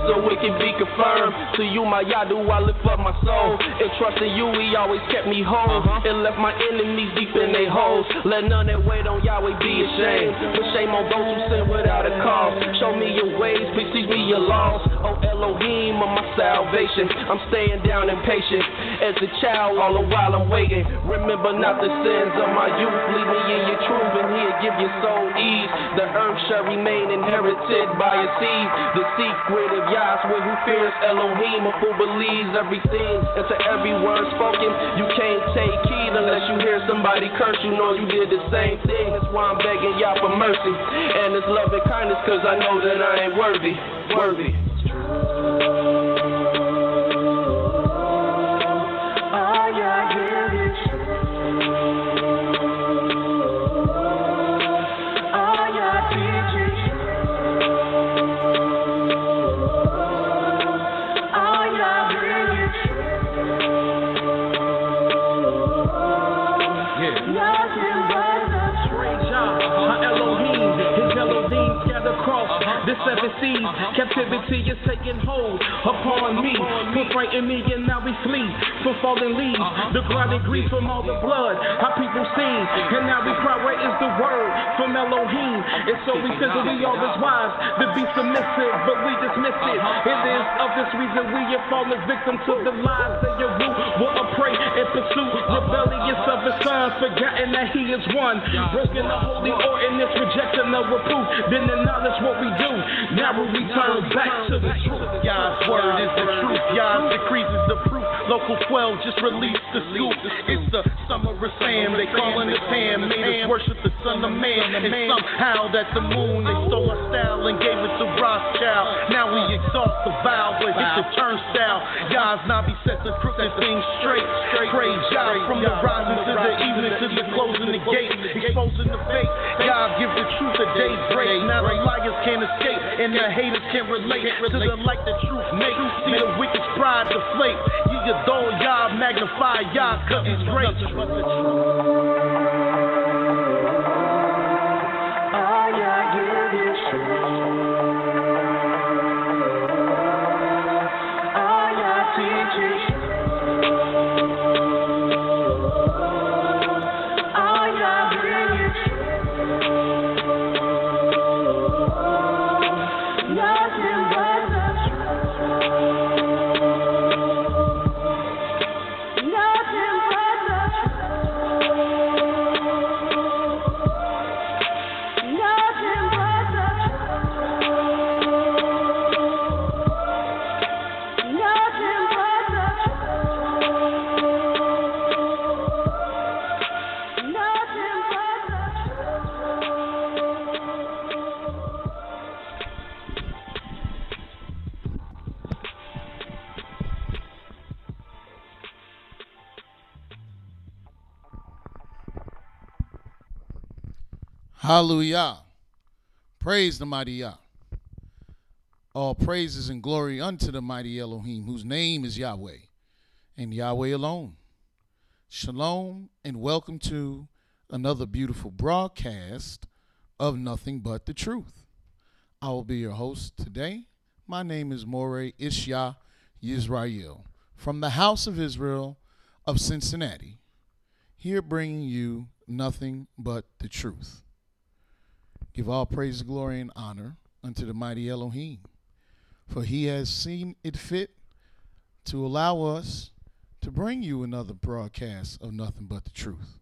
so it can be confirmed. To you, my Yah, do I lift up my soul. And trusting you, he always kept me whole. And left my enemies deep in their holes. Let none that wait on Yahweh be ashamed. Put shame on those who sin without a cause. Show me your ways, please teach me your laws. Oh Elohim of my salvation, I'm staying down impatient. As a child, all the while I'm waiting. Remember not the sins of my youth. Lead me in your truth, and he'll give your soul ease. The earth shall remain inherited by a seed. The secret of YAHWEH, who fears Elohim, of who believes everything. And to every word spoken, you can't take heed unless you hear somebody curse. You know you did the same thing. That's why I'm begging Yah for mercy and His love and kindness, cause I know that I ain't worthy. The seven seas, captivity is taking hold upon me. Put fright in me and now we flee from fallen leaves. The grinding grief from all the blood our people seen. And now we cry, where is the word from Elohim? And so we think that we are His wives to be submissive, but we dismiss it. It is of this reason we have fallen victim to the lies that your root will prey and pursue. Rebellious of His Son, forgotten that He is one. Broken the holy ordinance, rejecting the reproof. Then acknowledge what we do. Now we return back to the truth. Yah's word is the truth. Yah's decrees is the proof. Local 12 just released the scoop. It's the summer of Sam. They calling us Ham. Made us worship the Son of Man. And somehow that the moon, they stole our style and gave it to Rothschild. Now we exalt the vow, but hit the turnstile. Yah's Navi set the crooked things straight. Praise Yah from the rising to the evening to the closing the gate. Exposing the fake. Yah give the truth a day's break. Now the liars can't escape and the haters can't relate to the light the truth makes. See the wicked pride deflate. You adore Yah, magnify Yah, cause He's great. Hallelujah. Praise the mighty Yah. All praises and glory unto the mighty Elohim, whose name is Yahweh, and Yahweh alone. Shalom, and welcome to another beautiful broadcast of Nothing But the Truth. I will be your host today. My name is Mowreh IshiYAH, YIsraEL, from the House of Israel of Cincinnati, here bringing you nothing but the truth. Give all praise, glory, and honor unto the mighty Elohim, for He has seen it fit to allow us to bring you another broadcast of Nothing But the Truth,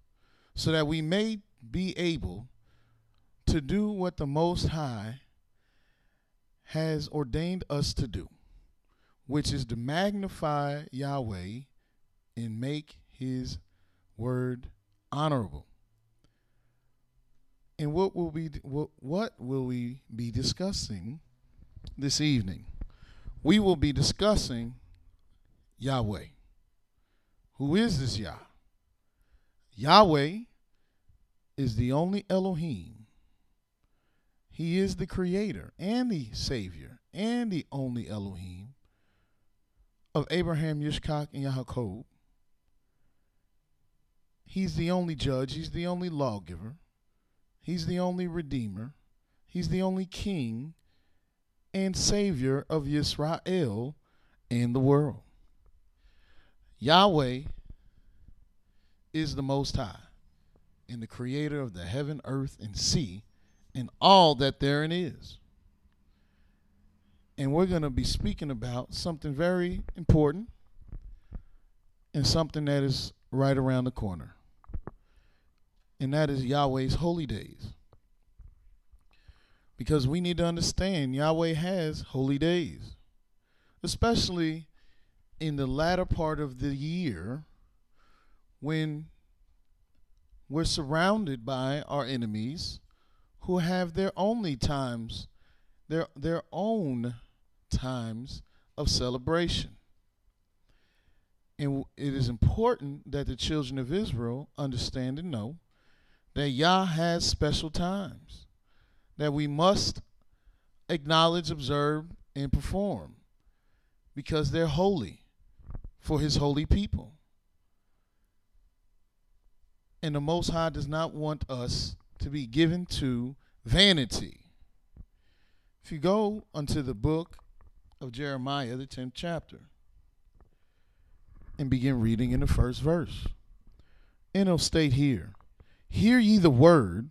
so that we may be able to do what the Most High has ordained us to do, which is to magnify Yahweh and make His word honorable. And what will we be discussing this evening? We will be discussing Yahweh. Who is this Yah? Yahweh is the only Elohim. He is the creator and the savior and the only Elohim of Abraham, Yitzchak, and Yaakov. He's the only judge. He's the only lawgiver. He's the only redeemer. He's the only king. and Savior of Yisrael and the world. Yahweh is the Most High and the creator of the heaven, earth, and sea, and all that therein is. And we're going to be speaking about something very important and something that is right around the corner. And that is Yahweh's holy days. Because we need to understand Yahweh has holy days, especially in the latter part of the year when we're surrounded by our enemies who have their own times of celebration. And it is important that the children of Israel understand and know that Yah has special times that we must acknowledge, observe, and perform because they're holy for his holy people. And the Most High does not want us to be given to vanity. If you go unto the book of Jeremiah, the 10th chapter, and begin reading in the first verse, and it'll state here, "Hear ye the word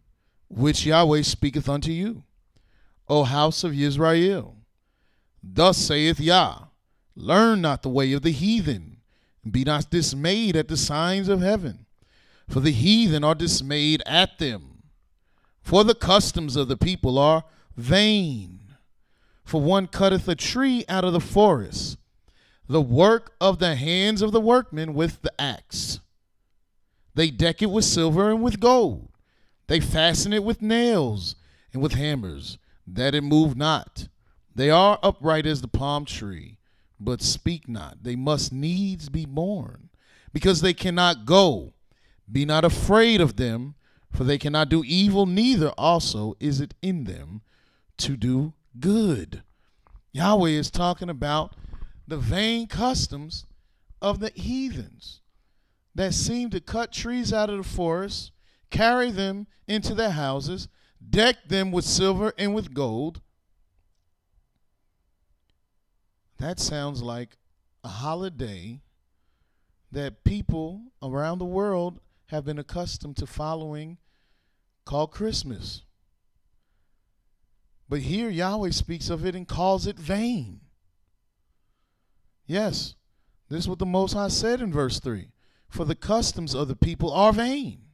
which Yahweh speaketh unto you, O house of Yisrael. Thus saith Yah, learn not the way of the heathen, and be not dismayed at the signs of heaven. For the heathen are dismayed at them. For the customs of the people are vain. For one cutteth a tree out of the forest, the work of the hands of the workmen with the axe. They deck it with silver and with gold. They fasten it with nails and with hammers, that it move not. They are upright as the palm tree, but speak not. They must needs be born, because they cannot go. Be not afraid of them, for they cannot do evil, neither also is it in them to do good." Yahweh is talking about the vain customs of the heathens that seem to cut trees out of the forest, carry them into their houses, deck them with silver and with gold. That sounds like a holiday that people around the world have been accustomed to following, called Christmas. But here Yahweh speaks of it and calls it vain. Yes, this is what the Most High said in verse 3. For the customs of the people are vain,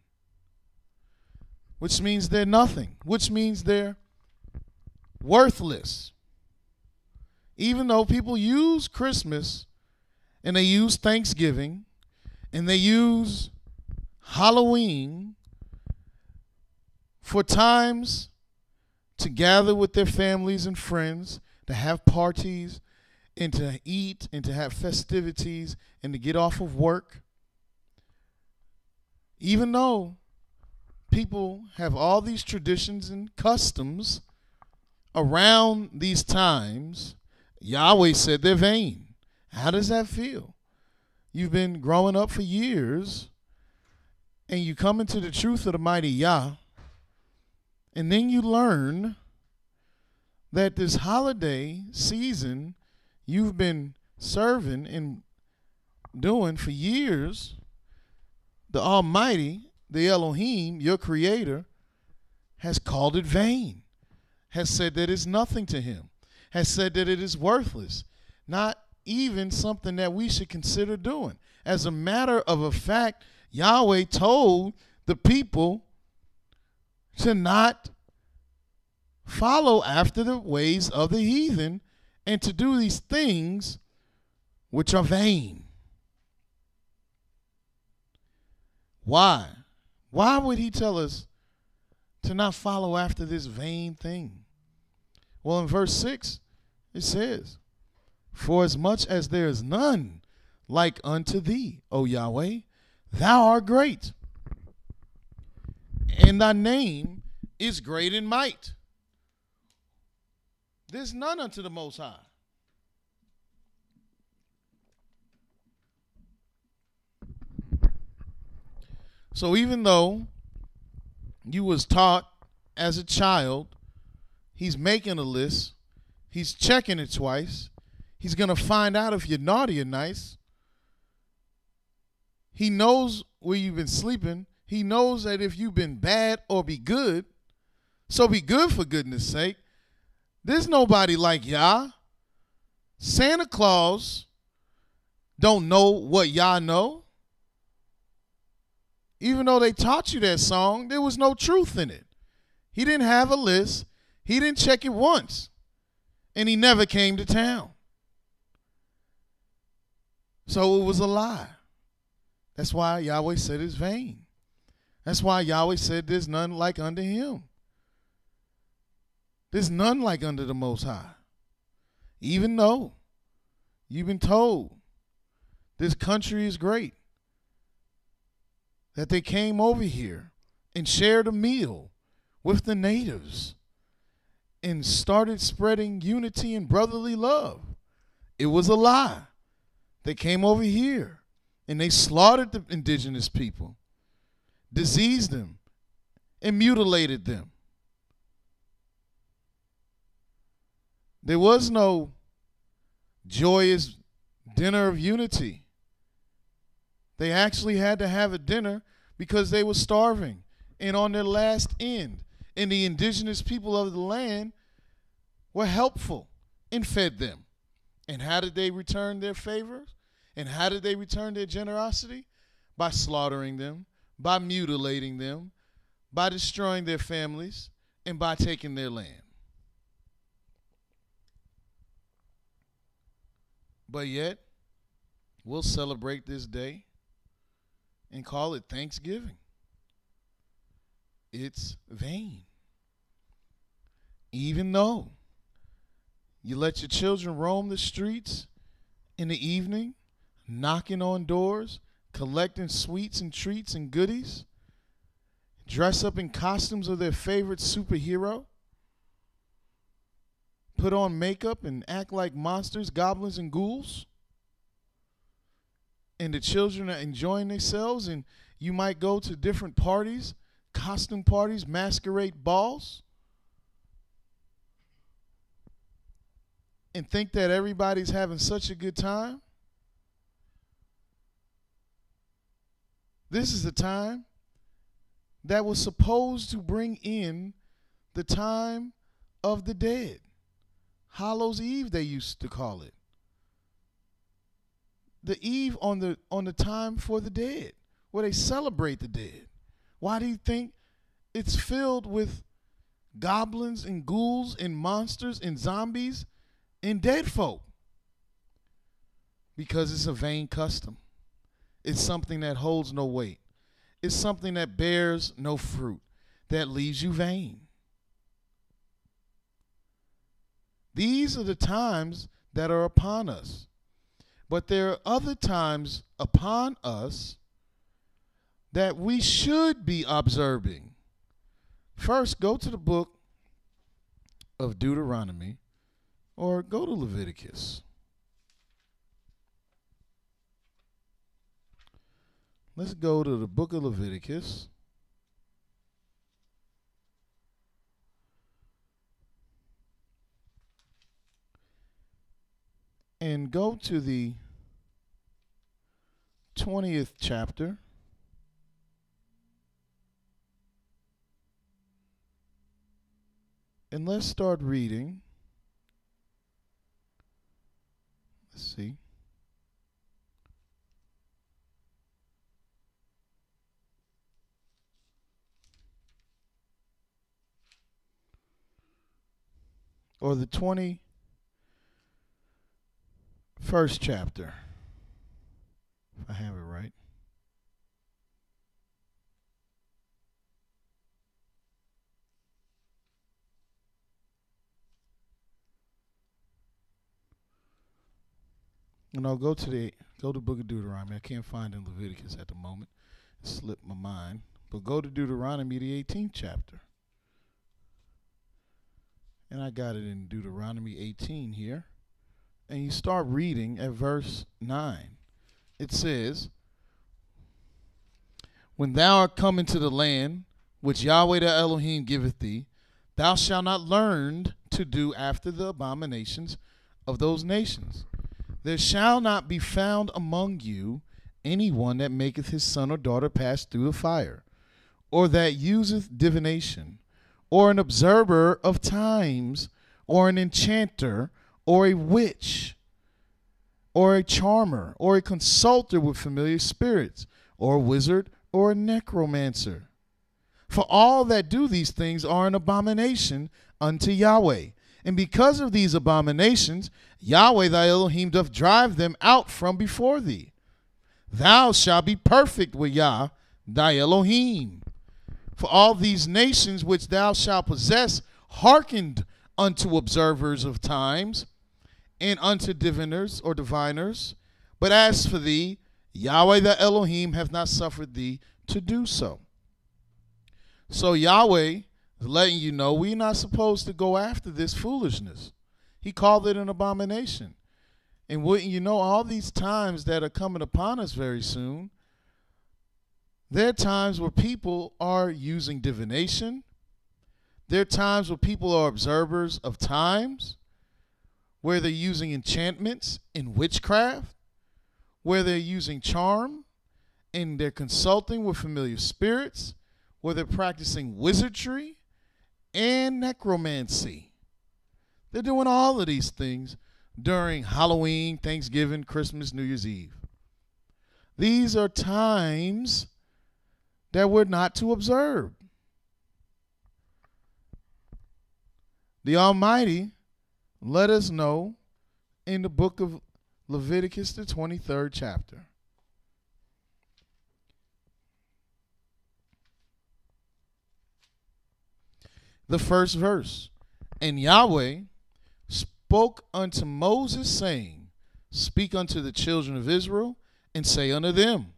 which means they're nothing, which means they're worthless. Even though people use Christmas and they use Thanksgiving and they use Halloween for times to gather with their families and friends, to have parties and to eat and to have festivities and to get off of work. Even though people have all these traditions and customs around these times, Yahweh said they're vain. How does that feel? You've been growing up for years and you come into the truth of the mighty Yah, and then you learn that this holiday season you've been serving and doing for years, the Almighty, the Elohim, your creator, has called it vain, has said that it's nothing to him, has said that it is worthless, not even something that we should consider doing. As a matter of a fact, Yahweh told the people to not follow after the ways of the heathen and to do these things which are vain. Why? Why would he tell us to not follow after this vain thing? Well, in verse 6, it says, "For as much as there is none like unto thee, O Yahweh, thou art great, and thy name is great in might." There's none unto the Most High. So even though you was taught as a child, he's making a list, He's checking it twice. He's going to find out if you're naughty or nice. He knows where you've been sleeping. He knows that if you've been bad or be good. So be good for goodness sake. There's nobody like Yah. Santa Claus don't know what Yah know. Even though they taught you that song, there was no truth in it. He didn't have a list. He didn't check it once. And he never came to town. So it was a lie. That's why Yahweh said it's vain. That's why Yahweh said there's none like unto him. There's none like unto the Most High. Even though you've been told this country is great, that they came over here and shared a meal with the natives and started spreading unity and brotherly love. It was a lie. They came over here and they slaughtered the indigenous people, diseased them, and mutilated them. There was no joyous dinner of unity. They actually had to have a dinner because they were starving and on their last end. And the indigenous people of the land were helpful and fed them. And how did they return their favors? And how did they return their generosity? By slaughtering them, by mutilating them, by destroying their families, and by taking their land. But yet, we'll celebrate this day and call it Thanksgiving. It's vain. Even though you let your children roam the streets in the evening, knocking on doors, collecting sweets and treats and goodies, dress up in costumes of their favorite superhero, put on makeup and act like monsters, goblins, and ghouls, and the children are enjoying themselves, and you might go to different parties, costume parties, masquerade balls, and think that everybody's having such a good time. This is the time that was supposed to bring in the time of the dead. Hallows Eve, they used to call it. The eve on the time for the dead, where they celebrate the dead. Why do you think it's filled with goblins and ghouls and monsters and zombies and dead folk? Because it's a vain custom. It's something that holds no weight. It's something that bears no fruit, that leaves you vain. These are the times that are upon us. But there are other times upon us that we should be observing. First, go to the book of Deuteronomy or go to Leviticus. Let's go to the book of Leviticus. And go to the 20th chapter. And let's start reading. Let's see. Or the 21st chapter, if I have it right. And I'll go to the book of Deuteronomy. I can't find it in Leviticus at the moment. It slipped my mind. But go to Deuteronomy, the 18th chapter. And I got it in Deuteronomy 18 here. And you start reading at verse 9. It says, when thou art come into the land which Yahweh the Elohim giveth thee, thou shalt not learn to to do after the abominations of those nations. There shall not be found among you anyone that maketh his son or daughter pass through the fire, or that useth divination, or an observer of times, or an enchanter, or a witch, or a charmer, or a consulter with familiar spirits, or a wizard, or a necromancer. For all that do these things are an abomination unto Yahweh. And because of these abominations, Yahweh thy Elohim doth drive them out from before thee. Thou shalt be perfect with Yah thy Elohim. For all these nations which thou shalt possess hearkened unto observers of times, and unto diviners or diviners. But as for thee, Yahweh thy Elohim hath not suffered thee to do so. So Yahweh is letting you know we're not supposed to go after this foolishness. He called it an abomination. And wouldn't you know, all these times that are coming upon us very soon, there are times where people are using divination. There are times where people are observers of times, where they're using enchantments and witchcraft, where they're using charm, and they're consulting with familiar spirits, where they're practicing wizardry and necromancy. They're doing all of these things during Halloween, Thanksgiving, Christmas, New Year's Eve. These are times that we're not to observe. The Almighty let us know in the book of Leviticus, the 23rd chapter. The first verse. And Yahweh spoke unto Moses, saying, Speak unto the children of Israel, and say unto them,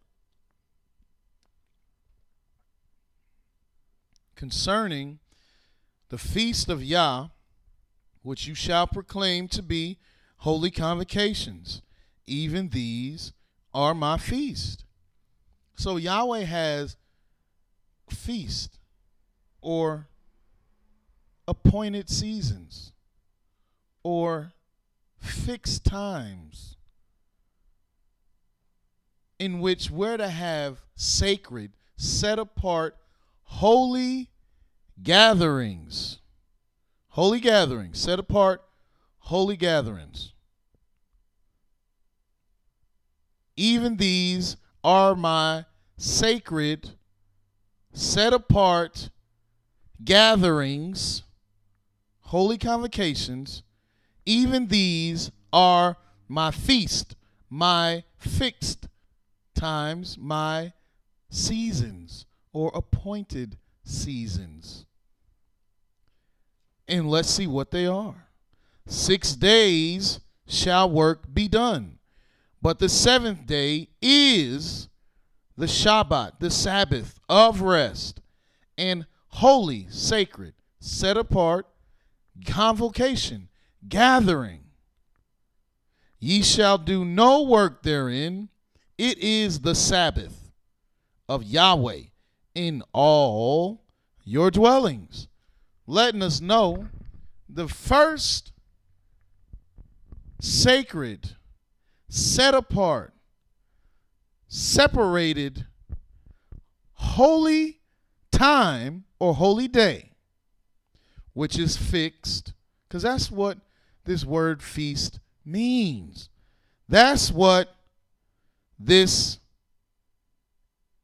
concerning the feast of Yah, which you shall proclaim to be holy convocations, even these are my feast. So Yahweh has feast, or appointed seasons, or fixed times in which we're to have sacred, set apart, holy gatherings. Holy gatherings, set apart, holy gatherings. Even these are my sacred, set apart gatherings, holy convocations. Even these are my feast, my fixed times, my seasons, or appointed seasons. And let's see what they are. 6 days shall work be done, but the seventh day is the Shabbat, the Sabbath of rest, and holy, sacred, set apart, convocation, gathering. Ye shall do no work therein. It is the Sabbath of Yahweh in all your dwellings. Letting us know the first sacred, set apart, separated, holy time or holy day, which is fixed, because that's what this word feast means. That's what this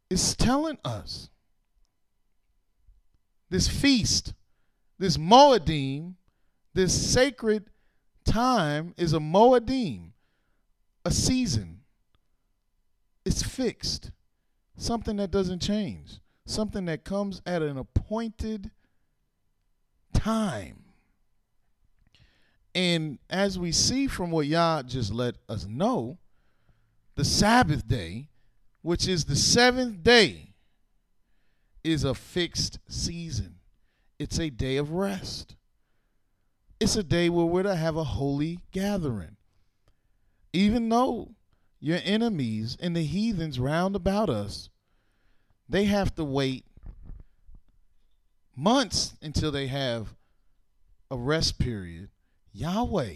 is telling us. This feast, this Moedim, this sacred time is a Moedim, a season. It's fixed, something that doesn't change, something that comes at an appointed time. And as we see from what Yah just let us know, the Sabbath day, which is the seventh day, is a fixed season. It's a day of rest. It's a day where we're to have a holy gathering. Even though your enemies and the heathens round about us, they have to wait months until they have a rest period, Yahweh,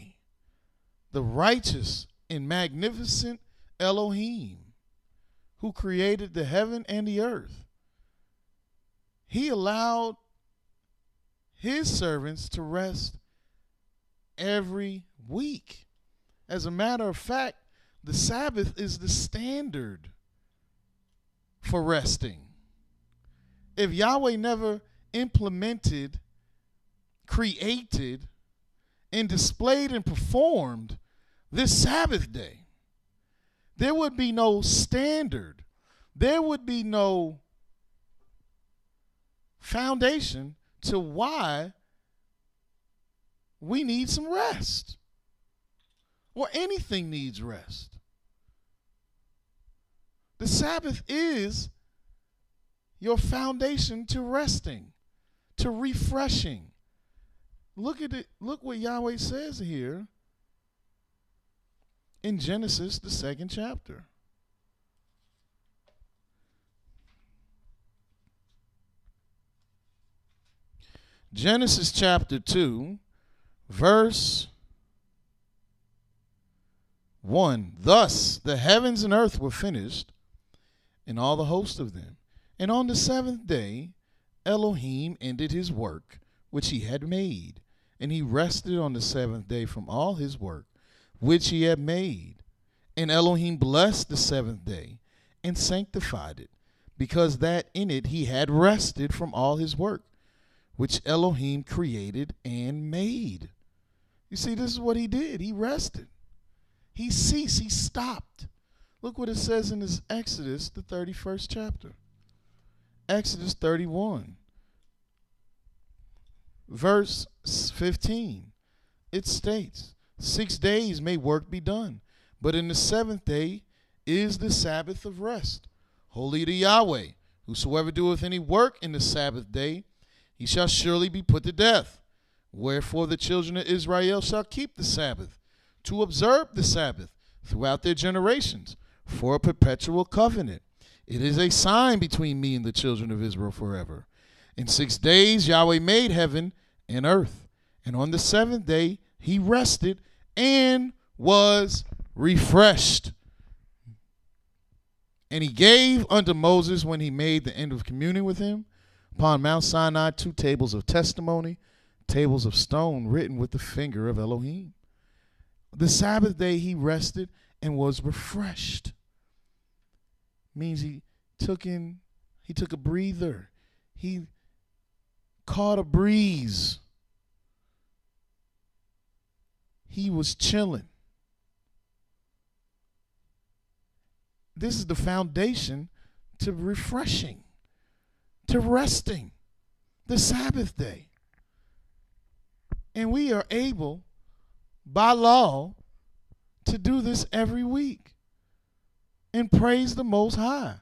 the righteous and magnificent Elohim, who created the heaven and the earth, he allowed his servants to rest every week. As a matter of fact, the Sabbath is the standard for resting. If Yahweh never implemented, created, and displayed and performed this Sabbath day, there would be no standard. There would be no foundation to why we need some rest, or anything needs rest. The Sabbath is your foundation to resting, to refreshing. Look at it. Look what Yahweh says here in Genesis, the 2nd chapter. Genesis chapter 2, verse 1. Thus the heavens and earth were finished, and all the host of them. And on the 7th day Elohim ended his work which he had made, and he rested on the 7th day from all his work which he had made. And Elohim blessed the 7th day and sanctified it, because that in it he had rested from all his work which Elohim created and made. You see, this is what he did. He rested. He ceased. He stopped. Look what it says in this Exodus, the 31st chapter. Exodus 31, verse 15. It states, 6 days may work be done, but in the 7th day is the Sabbath of rest, holy to Yahweh. Whosoever doeth any work in the Sabbath day, he shall surely be put to death. Wherefore the children of Israel shall keep the Sabbath, to observe the Sabbath throughout their generations, for a perpetual covenant. It is a sign between me and the children of Israel forever. In 6 days Yahweh made heaven and earth, and on the 7th day he rested and was refreshed. And he gave unto Moses, when he made the end of communing with him, upon Mount Sinai 2 tables of testimony, tables of stone written with the finger of Elohim. The Sabbath day he rested and was refreshed. Means he took a breather. He caught a breeze. He was chilling. This is the foundation to refreshing, to resting, the Sabbath day. And we are able, by law, to do this every week and praise the Most High.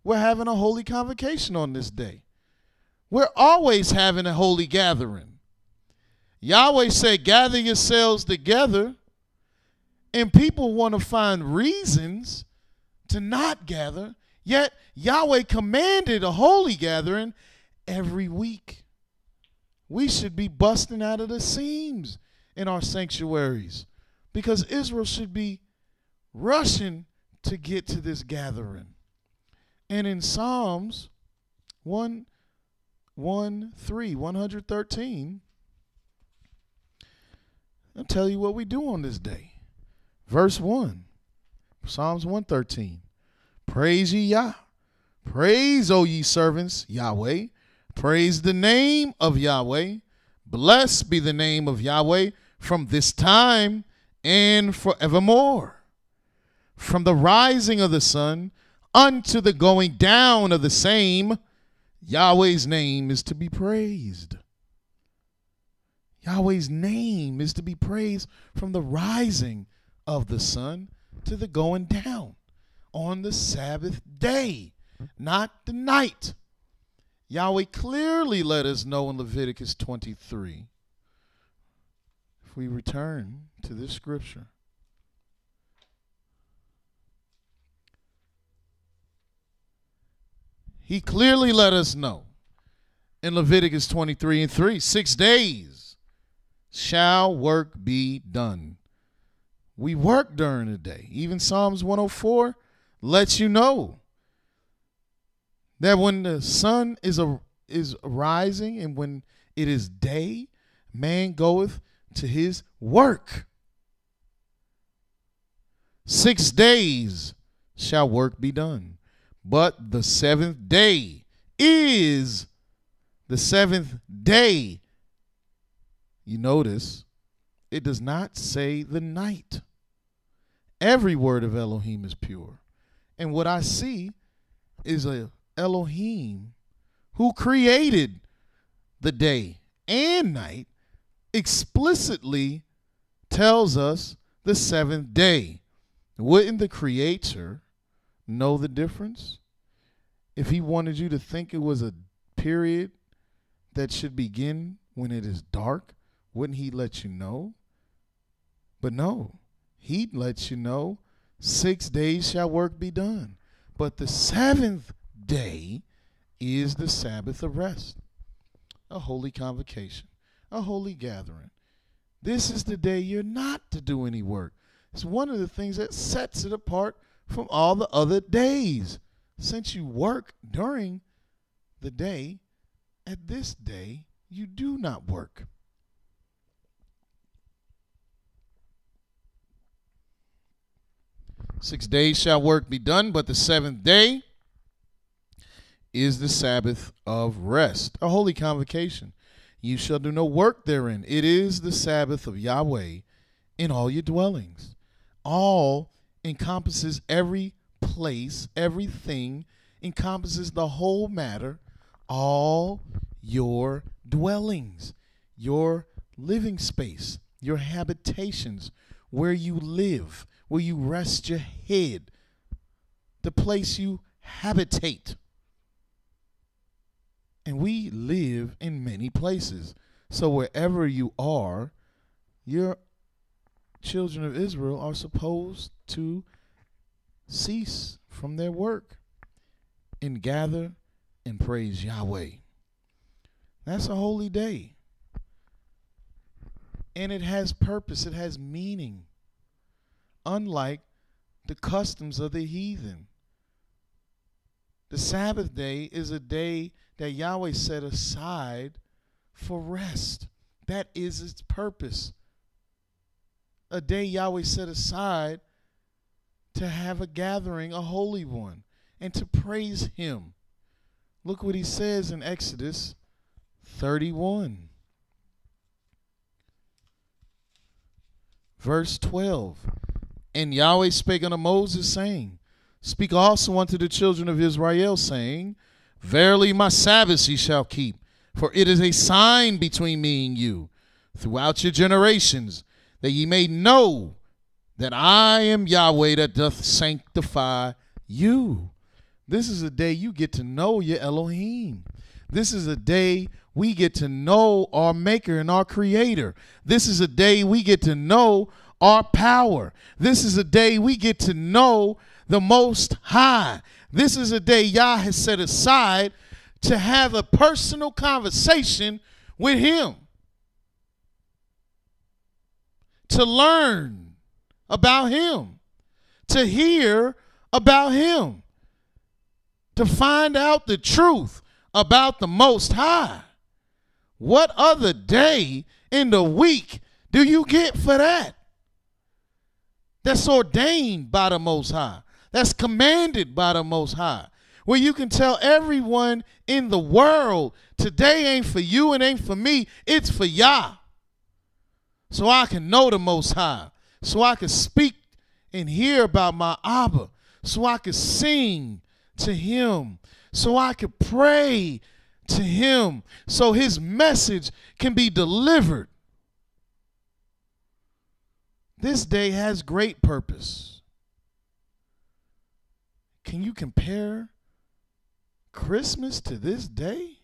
We're having a holy convocation on this day. We're always having a holy gathering. Yahweh said, gather yourselves together, and people want to find reasons to not gather, yet Yahweh commanded a holy gathering every week. We should be busting out of the seams in our sanctuaries, because Israel should be rushing to get to this gathering. And in Psalms 113, I'll tell you what we do on this day. Verse 1, Psalms 113. Praise ye Yah. Praise, O ye servants, Yahweh. Praise the name of Yahweh. Blessed be the name of Yahweh from this time and forevermore. From the rising of the sun unto the going down of the same, Yahweh's name is to be praised. Yahweh's name is to be praised from the rising of the sun to the going down on the Sabbath day, not the night. Yahweh clearly let us know in Leviticus 23. If we return to this scripture, he clearly let us know in Leviticus 23:3, 6 days shall work be done. We work during the day. Even Psalms 104 lets you know that when the sun is rising and when it is day, man goeth to his work. 6 days shall work be done, but the seventh day is the seventh day. You notice it does not say the night. Every word of Elohim is pure. And what I see is a Elohim who created the day and night explicitly tells us the seventh day. Wouldn't the Creator know the difference? If he wanted you to think it was a period that should begin when it is dark, wouldn't he let you know? But no, he lets you know 6 days shall work be done. But the seventh day is the Sabbath of rest, a holy convocation, a holy gathering. This is the day you're not to do any work. It's one of the things that sets it apart from all the other days. Since you work during the day, at this day you do not work. "6 days shall work be done, but the seventh day is the Sabbath of rest, a holy convocation. You shall do no work therein. It is the Sabbath of Yahweh in all your dwellings." All encompasses every place, everything encompasses the whole matter, all your dwellings, your living space, your habitations, where you live, where you rest your head, the place you habitate. And we live in many places. So wherever you are, your children of Israel are supposed to cease from their work and gather and praise Yahweh. That's a holy day. And it has purpose. It has meaning. Unlike the customs of the heathen. The Sabbath day is a day that Yahweh set aside for rest. That is its purpose. A day Yahweh set aside to have a gathering, a holy one, and to praise him. Look what he says in Exodus 31. Verse 12. "And Yahweh spake unto Moses, saying, Speak also unto the children of Israel, saying, Verily my Sabbaths ye shall keep, for it is a sign between me and you throughout your generations, that ye may know that I am Yahweh that doth sanctify you." This is a day you get to know your Elohim. This is a day we get to know our Maker and our Creator. This is a day we get to know our power. This is a day we get to know the Most High. This is a day Yah has set aside to have a personal conversation with him. To learn about him. To hear about him. To find out the truth about the Most High. What other day in the week do you get for that? That's ordained by the Most High. That's commanded by the Most High. Where you can tell everyone in the world, today ain't for you and ain't for me, it's for Yah. So I can know the Most High. So I can speak and hear about my Abba. So I can sing to him. So I can pray to him. So his message can be delivered. This day has great purpose. Can you compare Christmas to this day?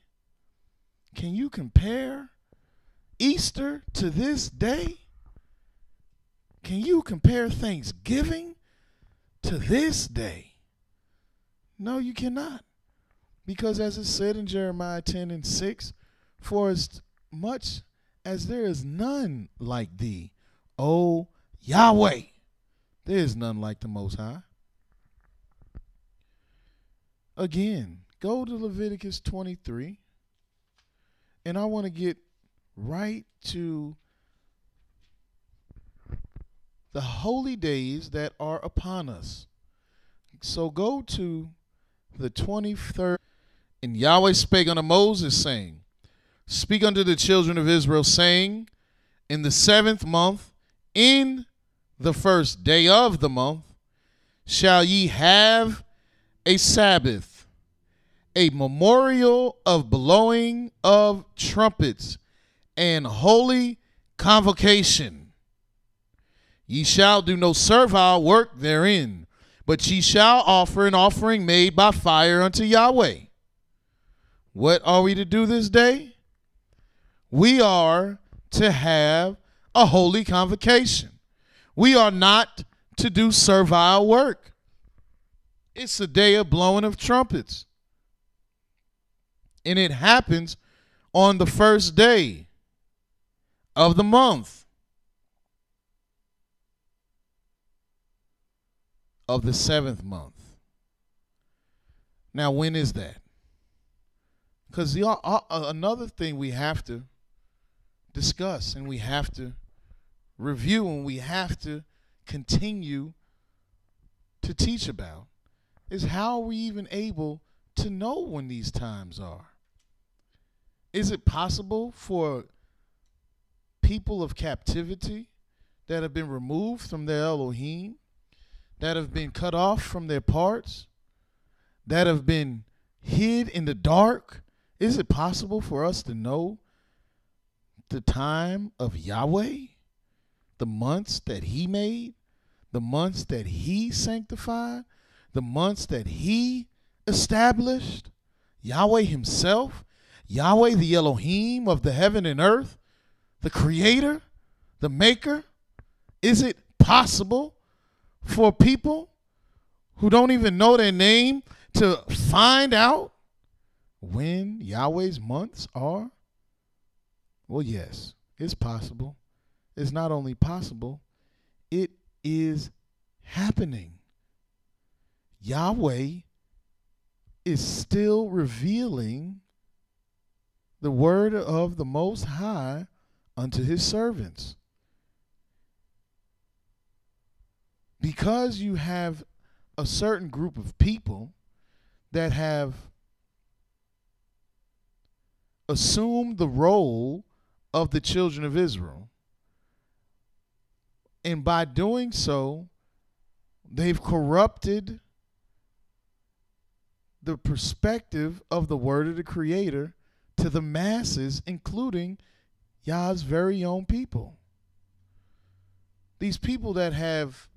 Can you compare Easter to this day? Can you compare Thanksgiving to this day? No, you cannot. Because as it said in Jeremiah 10:6, for as much as there is none like thee, O Yahweh. There is none like the Most High. Again, go to Leviticus 23, and I want to get right to the holy days that are upon us. So go to the 23rd. And Yahweh spake unto Moses, saying, Speak unto the children of Israel, saying, In the 7th month, in the 1st day of the month, shall ye have a Sabbath, a memorial of blowing of trumpets, and holy convocation. Ye shall do no servile work therein, but ye shall offer an offering made by fire unto Yahweh. What are we to do this day? We are to have a holy convocation. We are not to do servile work. It's a day of blowing of trumpets. And it happens on the 1st day of the month of the 7th month. Now, when is that? Because another thing we have to discuss and we have to review and we have to continue to teach about is how are we even able to know when these times are? Is it possible for people of captivity that have been removed from their Elohim, that have been cut off from their parts, that have been hid in the dark? Is it possible for us to know the time of Yahweh, the months that he made, the months that he sanctified, the months that he established? Yahweh himself, Yahweh the Elohim of the heaven and earth, the creator, the maker. Is it possible for people who don't even know their name to find out when Yahweh's months are? Well, yes, it's possible. It's not only possible, it is happening. Yahweh is still revealing the word of the Most High unto his servants. Because you have a certain group of people that have assumed the role of the children of Israel, and by doing so, they've corrupted the perspective of the word of the Creator to the masses, including Yah's very own people. These people that have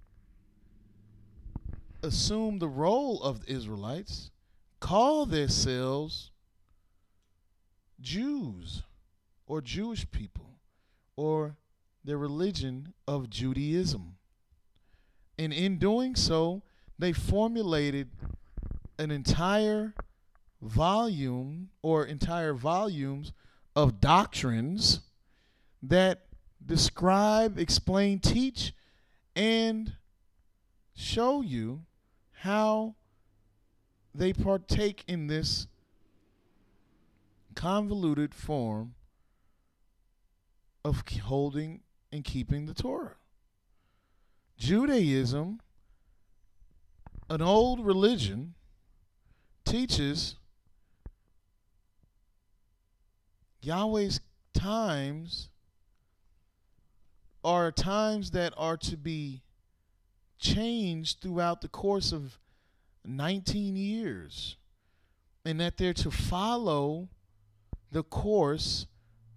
assumed the role of the Israelites call themselves Jews or Jewish people or the religion of Judaism. And in doing so, they formulated an entire volume or entire volumes of doctrines that describe, explain, teach, and show you how they partake in this convoluted form of holding and keeping the Torah. Judaism, an old religion, teaches Yahweh's times are times that are to be changed throughout the course of 19 years, and that they're to follow the course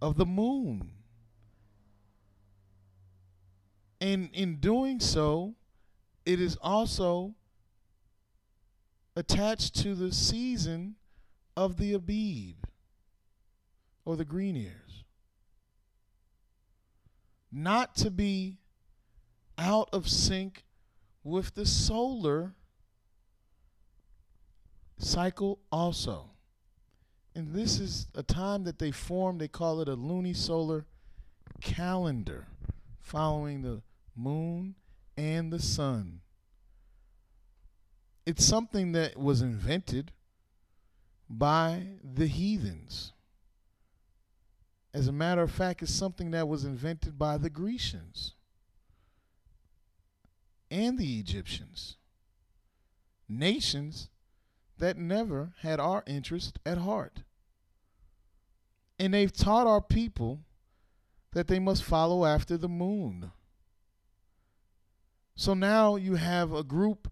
of the moon. And in doing so, it is also attached to the season of the Abib, or the green ears. Not to be out of sync with the solar cycle also. And this is a time that they form, they call it a lunisolar calendar following the moon and the sun. It's something that was invented by the heathens. As a matter of fact, it's something that was invented by the Grecians and the Egyptians, nations that never had our interest at heart. And they've taught our people that they must follow after the moon. So now you have a group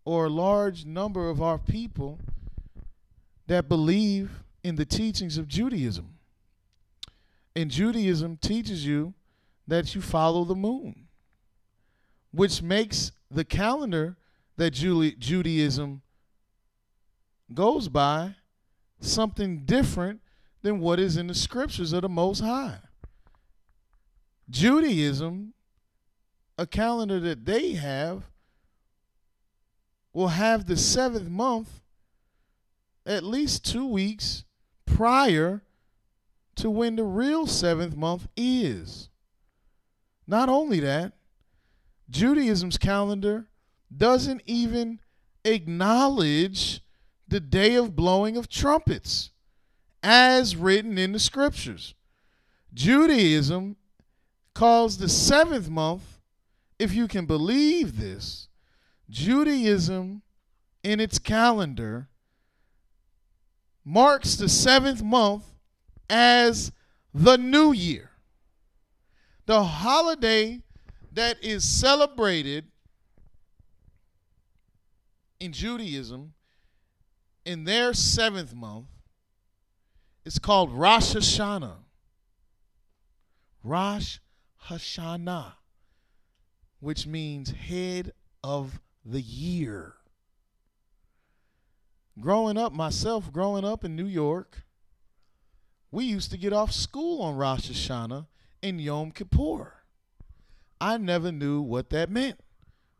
or a large number of our people that believe in the teachings of Judaism. And Judaism teaches you that you follow the moon, which makes the calendar that Judaism goes by something different than what is in the scriptures of the Most High. Judaism, a calendar that they have, will have the 7th month at least 2 weeks prior to when the real 7th month is. Not only that, Judaism's calendar doesn't even acknowledge the day of blowing of trumpets as written in the scriptures. Judaism calls the 7th month, if you can believe this, Judaism in its calendar marks the 7th month as the New Year. The holiday that is celebrated in Judaism in their 7th month is called Rosh Hashanah. Rosh Hashanah, which means head of the year. Growing up in New York, we used to get off school on Rosh Hashanah and Yom Kippur. I never knew what that meant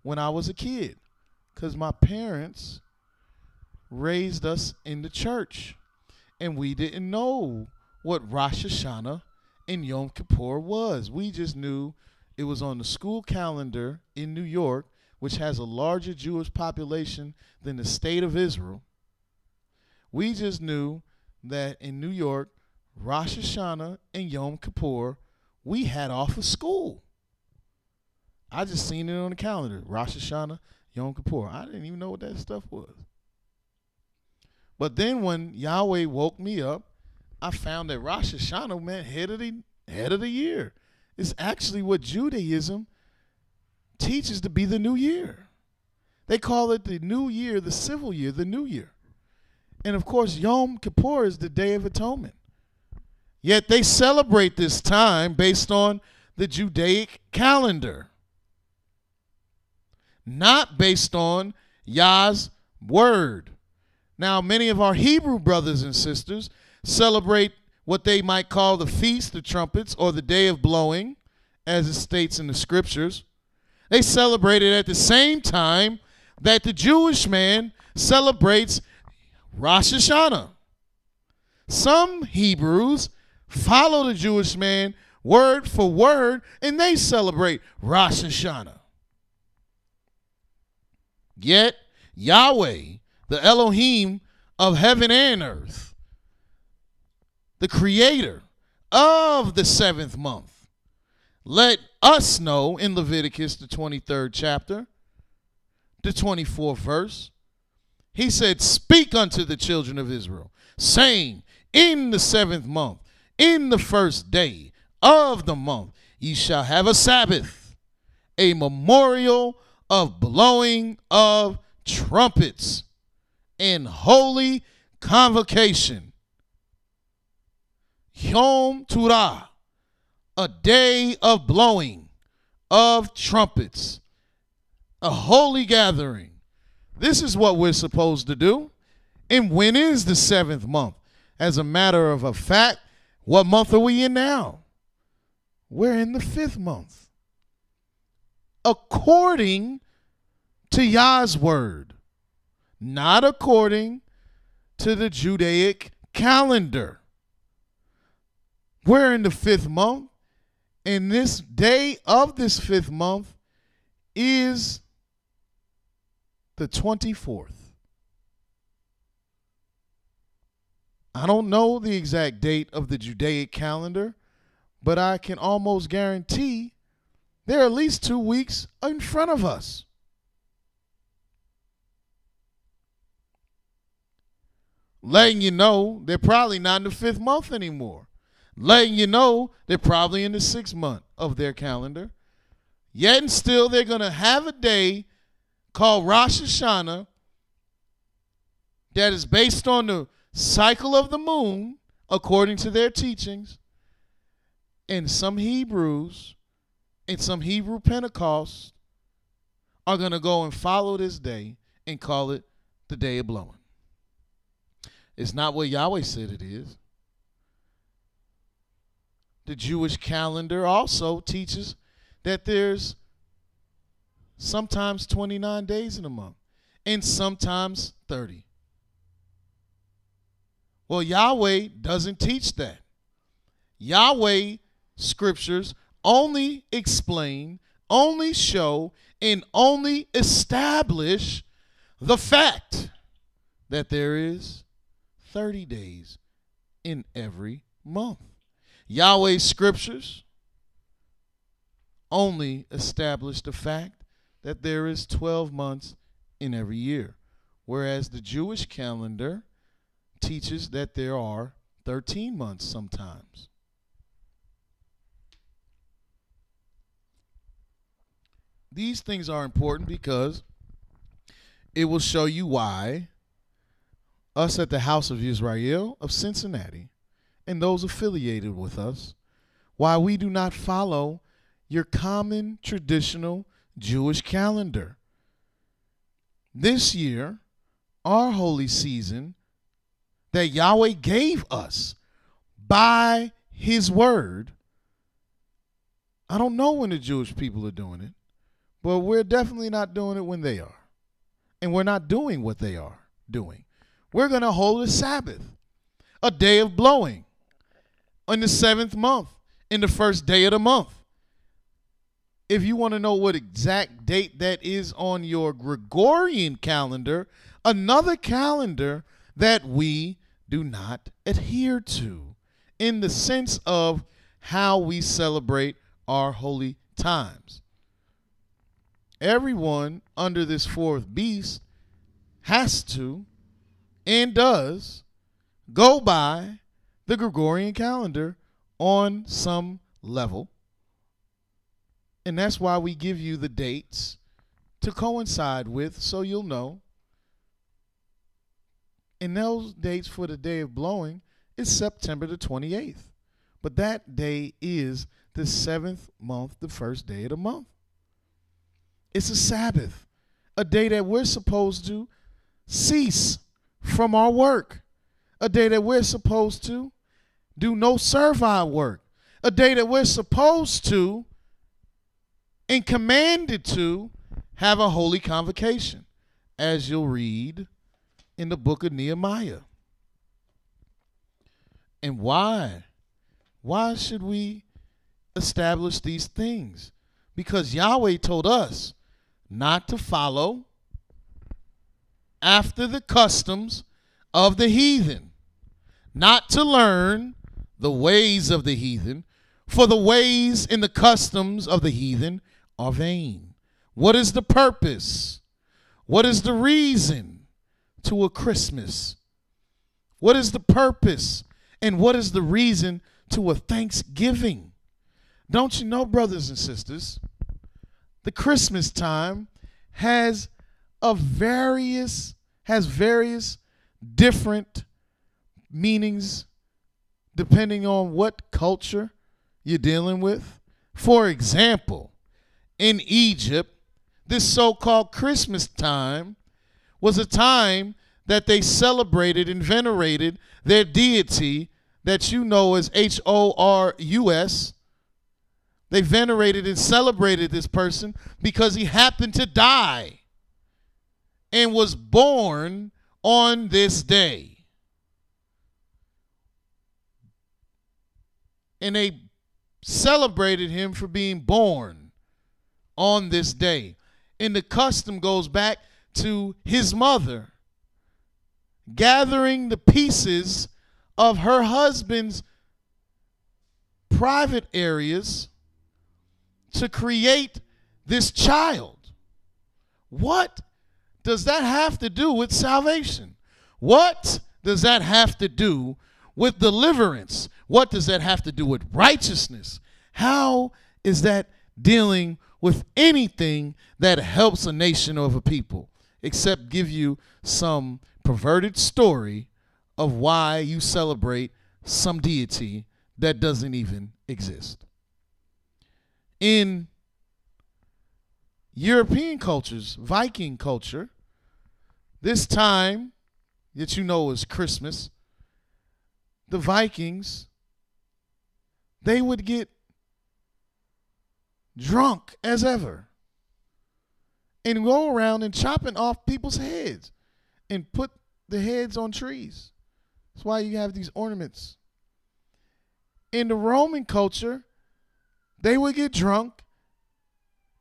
when I was a kid because my parents raised us in the church and we didn't know what Rosh Hashanah and Yom Kippur was. We just knew it was on the school calendar in New York, which has a larger Jewish population than the state of Israel. We just knew that in New York, Rosh Hashanah and Yom Kippur, we had off of school. I just seen it on the calendar, Rosh Hashanah, Yom Kippur. I didn't even know what that stuff was. But then when Yahweh woke me up, I found that Rosh Hashanah meant head of the year. It's actually what Judaism teaches to be the new year. They call it the new year, the civil year, the new year. And of course, Yom Kippur is the Day of Atonement. Yet they celebrate this time based on the Judaic calendar, not based on Yah's word. Now, many of our Hebrew brothers and sisters celebrate what they might call the Feast of Trumpets or the Day of Blowing, as it states in the scriptures. They celebrate it at the same time that the Jewish man celebrates Rosh Hashanah. Some Hebrews follow the Jewish man word for word, and they celebrate Rosh Hashanah. Yet Yahweh, the Elohim of heaven and earth, the creator of the 7th month, let us know in Leviticus, the 23rd chapter, the 24th verse. He said, "Speak unto the children of Israel, saying, in the 7th month, in the first day of the month, ye shall have a Sabbath, a memorial of blowing of trumpets, and holy convocation. Yom Turah, a day of blowing of trumpets, a holy gathering." This is what we're supposed to do. And when is the 7th month? As a matter of a fact, what month are we in now? We're in the 5th month. According to Yah's word, not according to the Judaic calendar. We're in the 5th month, And this day of this 5th month is the 24th. I don't know the exact date of the Judaic calendar, but I can almost guarantee they're at least 2 weeks in front of us. Letting you know they're probably not in the 5th month anymore. Letting you know they're probably in the 6th month of their calendar. Yet and still they're going to have a day called Rosh Hashanah that is based on the cycle of the moon, according to their teachings. And some Hebrews and some Hebrew Pentecosts are going to go and follow this day and call it the Day of Blowing. It's not what Yahweh said it is. The Jewish calendar also teaches that there's sometimes 29 days in a month and sometimes 30. Well, Yahweh doesn't teach that. Yahweh scriptures only explain, only show, and only establish the fact that there is 30 days in every month. Yahweh's scriptures only establish the fact that there is 12 months in every year, whereas the Jewish calendar teaches that there are 13 months sometimes. These things are important because it will show you why us at the House of Israel of Cincinnati and those affiliated with us, why we do not follow your common traditional Jewish calendar. This year, our holy season that Yahweh gave us by his word, I don't know when the Jewish people are doing it, but we're definitely not doing it when they are. And we're not doing what they are doing. We're going to hold a Sabbath, a day of blowing, in the 7th month, in the first day of the month. If you want to know what exact date that is on your Gregorian calendar, another calendar that we do not adhere to in the sense of how we celebrate our holy times. Everyone under this 4th beast has to and does go by the Gregorian calendar on some level. And that's why we give you the dates to coincide with, so you'll know. And those dates for the day of blowing is September the 28th. But that day is the 7th month, the first day of the month. It's a Sabbath, a day that we're supposed to cease from our work, a day that we're supposed to do no servile work, a day that we're supposed to and commanded to have a holy convocation, as you'll read in the book of Nehemiah. And why? Why should we establish these things? Because Yahweh told us not to follow after the customs of the heathen, not to learn the ways of the heathen, for the ways and the customs of the heathen are vain. What is the purpose? What is the reason to a Christmas? What is the purpose and what is the reason to a Thanksgiving? Don't you know, brothers and sisters, the Christmas time has various different meanings depending on what culture you're dealing with. For example, in Egypt, this so-called Christmas time was a time that they celebrated and venerated their deity that you know as Horus. They venerated and celebrated this person because he happened to die and was born on this day. And they celebrated him for being born on this day. And the custom goes back to his mother gathering the pieces of her husband's private areas to create this child. What does that have to do with salvation? What does that have to do with deliverance? What does that have to do with righteousness? How is that dealing with anything that helps a nation or a people, except give you some perverted story of why you celebrate some deity that doesn't even exist? In European cultures, Viking culture, this time that you know is Christmas, the Vikings, they would get drunk as ever and go around and chopping off people's heads and put the heads on trees. That's why you have these ornaments. In the Roman culture, they would get drunk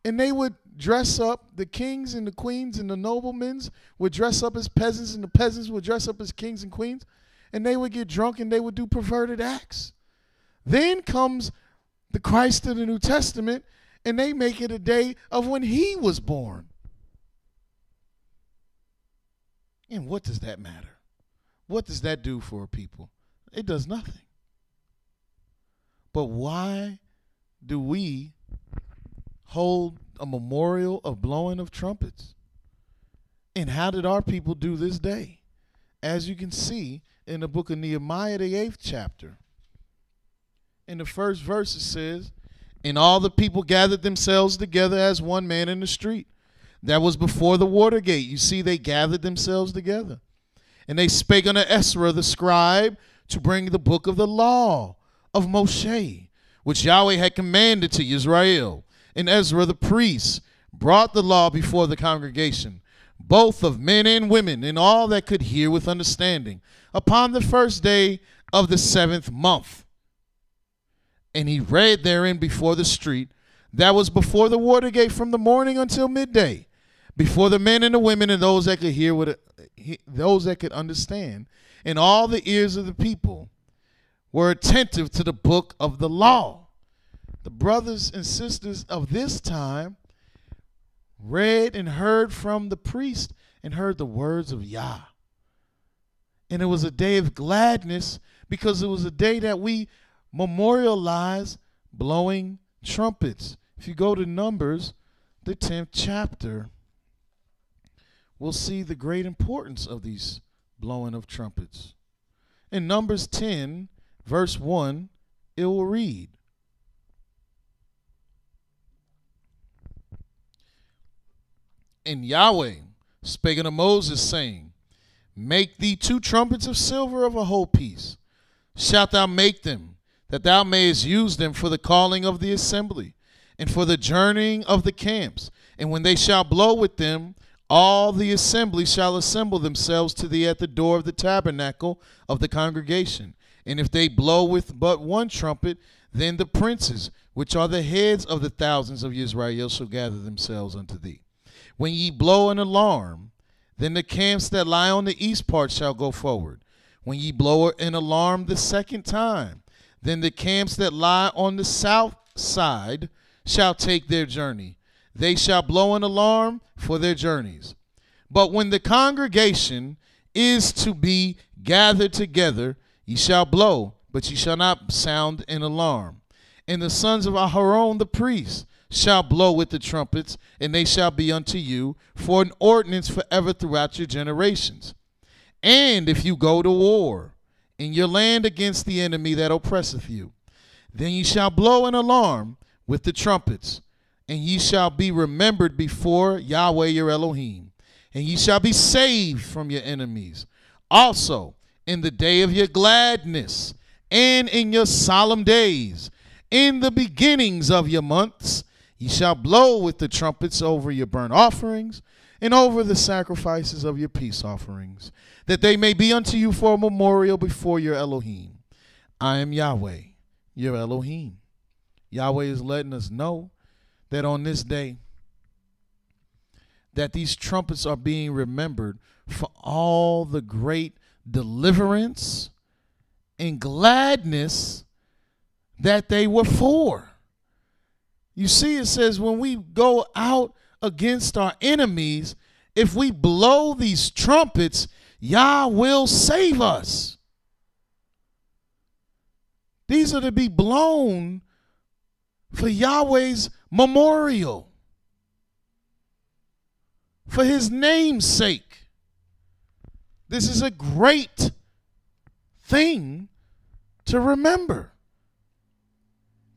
and they would dress up. The kings and the queens and the noblemen would dress up as peasants, and the peasants would dress up as kings and queens, and they would get drunk and they would do perverted acts. Then comes the Christ of the New Testament, and they make it a day of when he was born. And what does that matter? What does that do for a people? It does nothing. But why do we hold a memorial of blowing of trumpets? And how did our people do this day? As you can see in the book of Nehemiah, the 8th chapter, in the first verse it says, "And all the people gathered themselves together as one man in the street." That was before the water gate. You see, they gathered themselves together. "And they spake unto Ezra the scribe to bring the book of the law of Moshe, which Yahweh had commanded to Israel. And Ezra the priest brought the law before the congregation, both of men and women, and all that could hear with understanding, upon the first day of the 7th month. And he read therein before the street that was before the water gate from the morning until midday, before the men and the women and those that could hear those that could understand. And all the ears of the people were attentive to the book of the law." The brothers and sisters of this time read and heard from the priest and heard the words of Yah. And it was a day of gladness because it was a day that we memorialize blowing trumpets. If you go to Numbers, the 10th chapter, we'll see the great importance of these blowing of trumpets. In Numbers 10, verse 1, it will read, "And Yahweh spake unto Moses, saying, Make thee 2 trumpets of silver of a whole piece. Shalt thou make them, that thou mayest use them for the calling of the assembly, and for the journeying of the camps. And when they shall blow with them, all the assembly shall assemble themselves to thee at the door of the tabernacle of the congregation. And if they blow with but 1 trumpet, then the princes, which are the heads of the thousands of Israel, shall gather themselves unto thee. When ye blow an alarm, then the camps that lie on the east part shall go forward. When ye blow an alarm the 2nd time, then the camps that lie on the south side shall take their journey. They shall blow an alarm for their journeys. But when the congregation is to be gathered together, ye shall blow, but ye shall not sound an alarm. And the sons of Aharon the priest shall blow with the trumpets, and they shall be unto you for an ordinance forever throughout your generations. And if you go to war in your land against the enemy that oppresseth you, then ye shall blow an alarm with the trumpets, and ye shall be remembered before Yahweh your Elohim, and ye shall be saved from your enemies. Also in the day of your gladness, and in your solemn days, in the beginnings of your months, ye shall blow with the trumpets over your burnt offerings, and over the sacrifices of your peace offerings, that they may be unto you for a memorial before your Elohim. I am Yahweh, your Elohim. Yahweh is letting us know that on this day, that these trumpets are being remembered for all the great deliverance and gladness that they were for. You see, it says when we go out against our enemies, if we blow these trumpets, Yah will save us. These are to be blown for Yahweh's memorial, for his name's sake. This is a great thing to remember.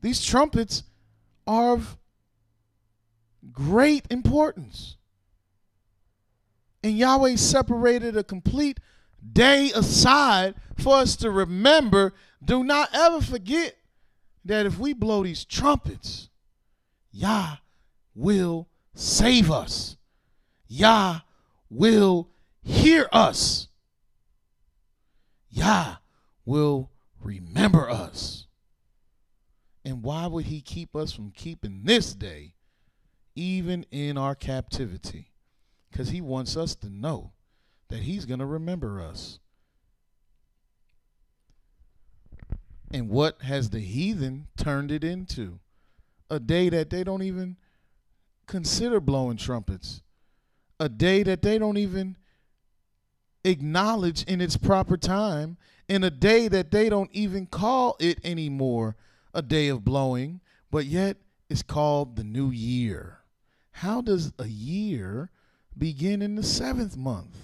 These trumpets are of great importance. And Yahweh separated a complete day aside for us to remember. Do not ever forget that if we blow these trumpets, Yah will save us. Yah will hear us. Yah will remember us. And why would he keep us from keeping this day, even in our captivity? Because he wants us to know that he's going to remember us. And what has the heathen turned it into? A day that they don't even consider blowing trumpets. A day that they don't even acknowledge in its proper time. And a day that they don't even call it anymore a day of blowing, but yet it's called the new year. How does a year begin in the 7th month?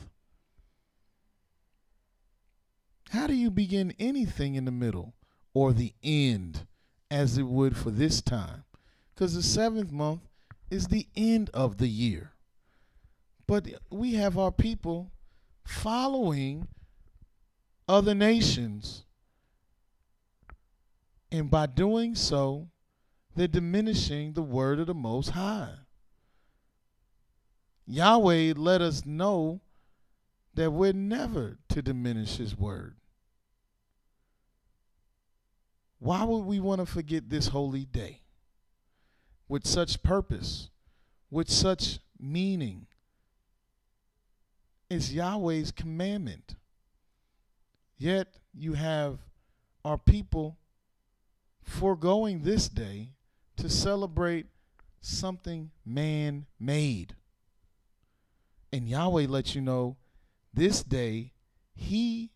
How do you begin anything in the middle or the end as it would for this time? Because the 7th month is the end of the year. But we have our people following other nations, and by doing so, they're diminishing the word of the Most High. Yahweh let us know that we're never to diminish his word. Why would we want to forget this holy day with such purpose, with such meaning? It's Yahweh's commandment. Yet you have our people foregoing this day to celebrate something man-made. And Yahweh lets you know this day he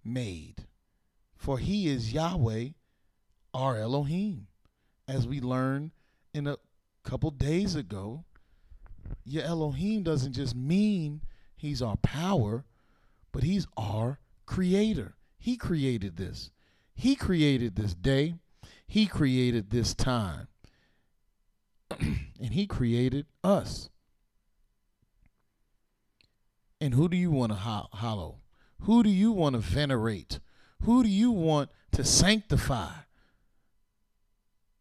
made, for he is Yahweh, our Elohim. As we learned in a couple days ago, your Elohim doesn't just mean he's our power, but he's our creator. He created this. He created this day. He created this time. And he created us. And who do you want to hallow? Who do you want to venerate? Who do you want to sanctify?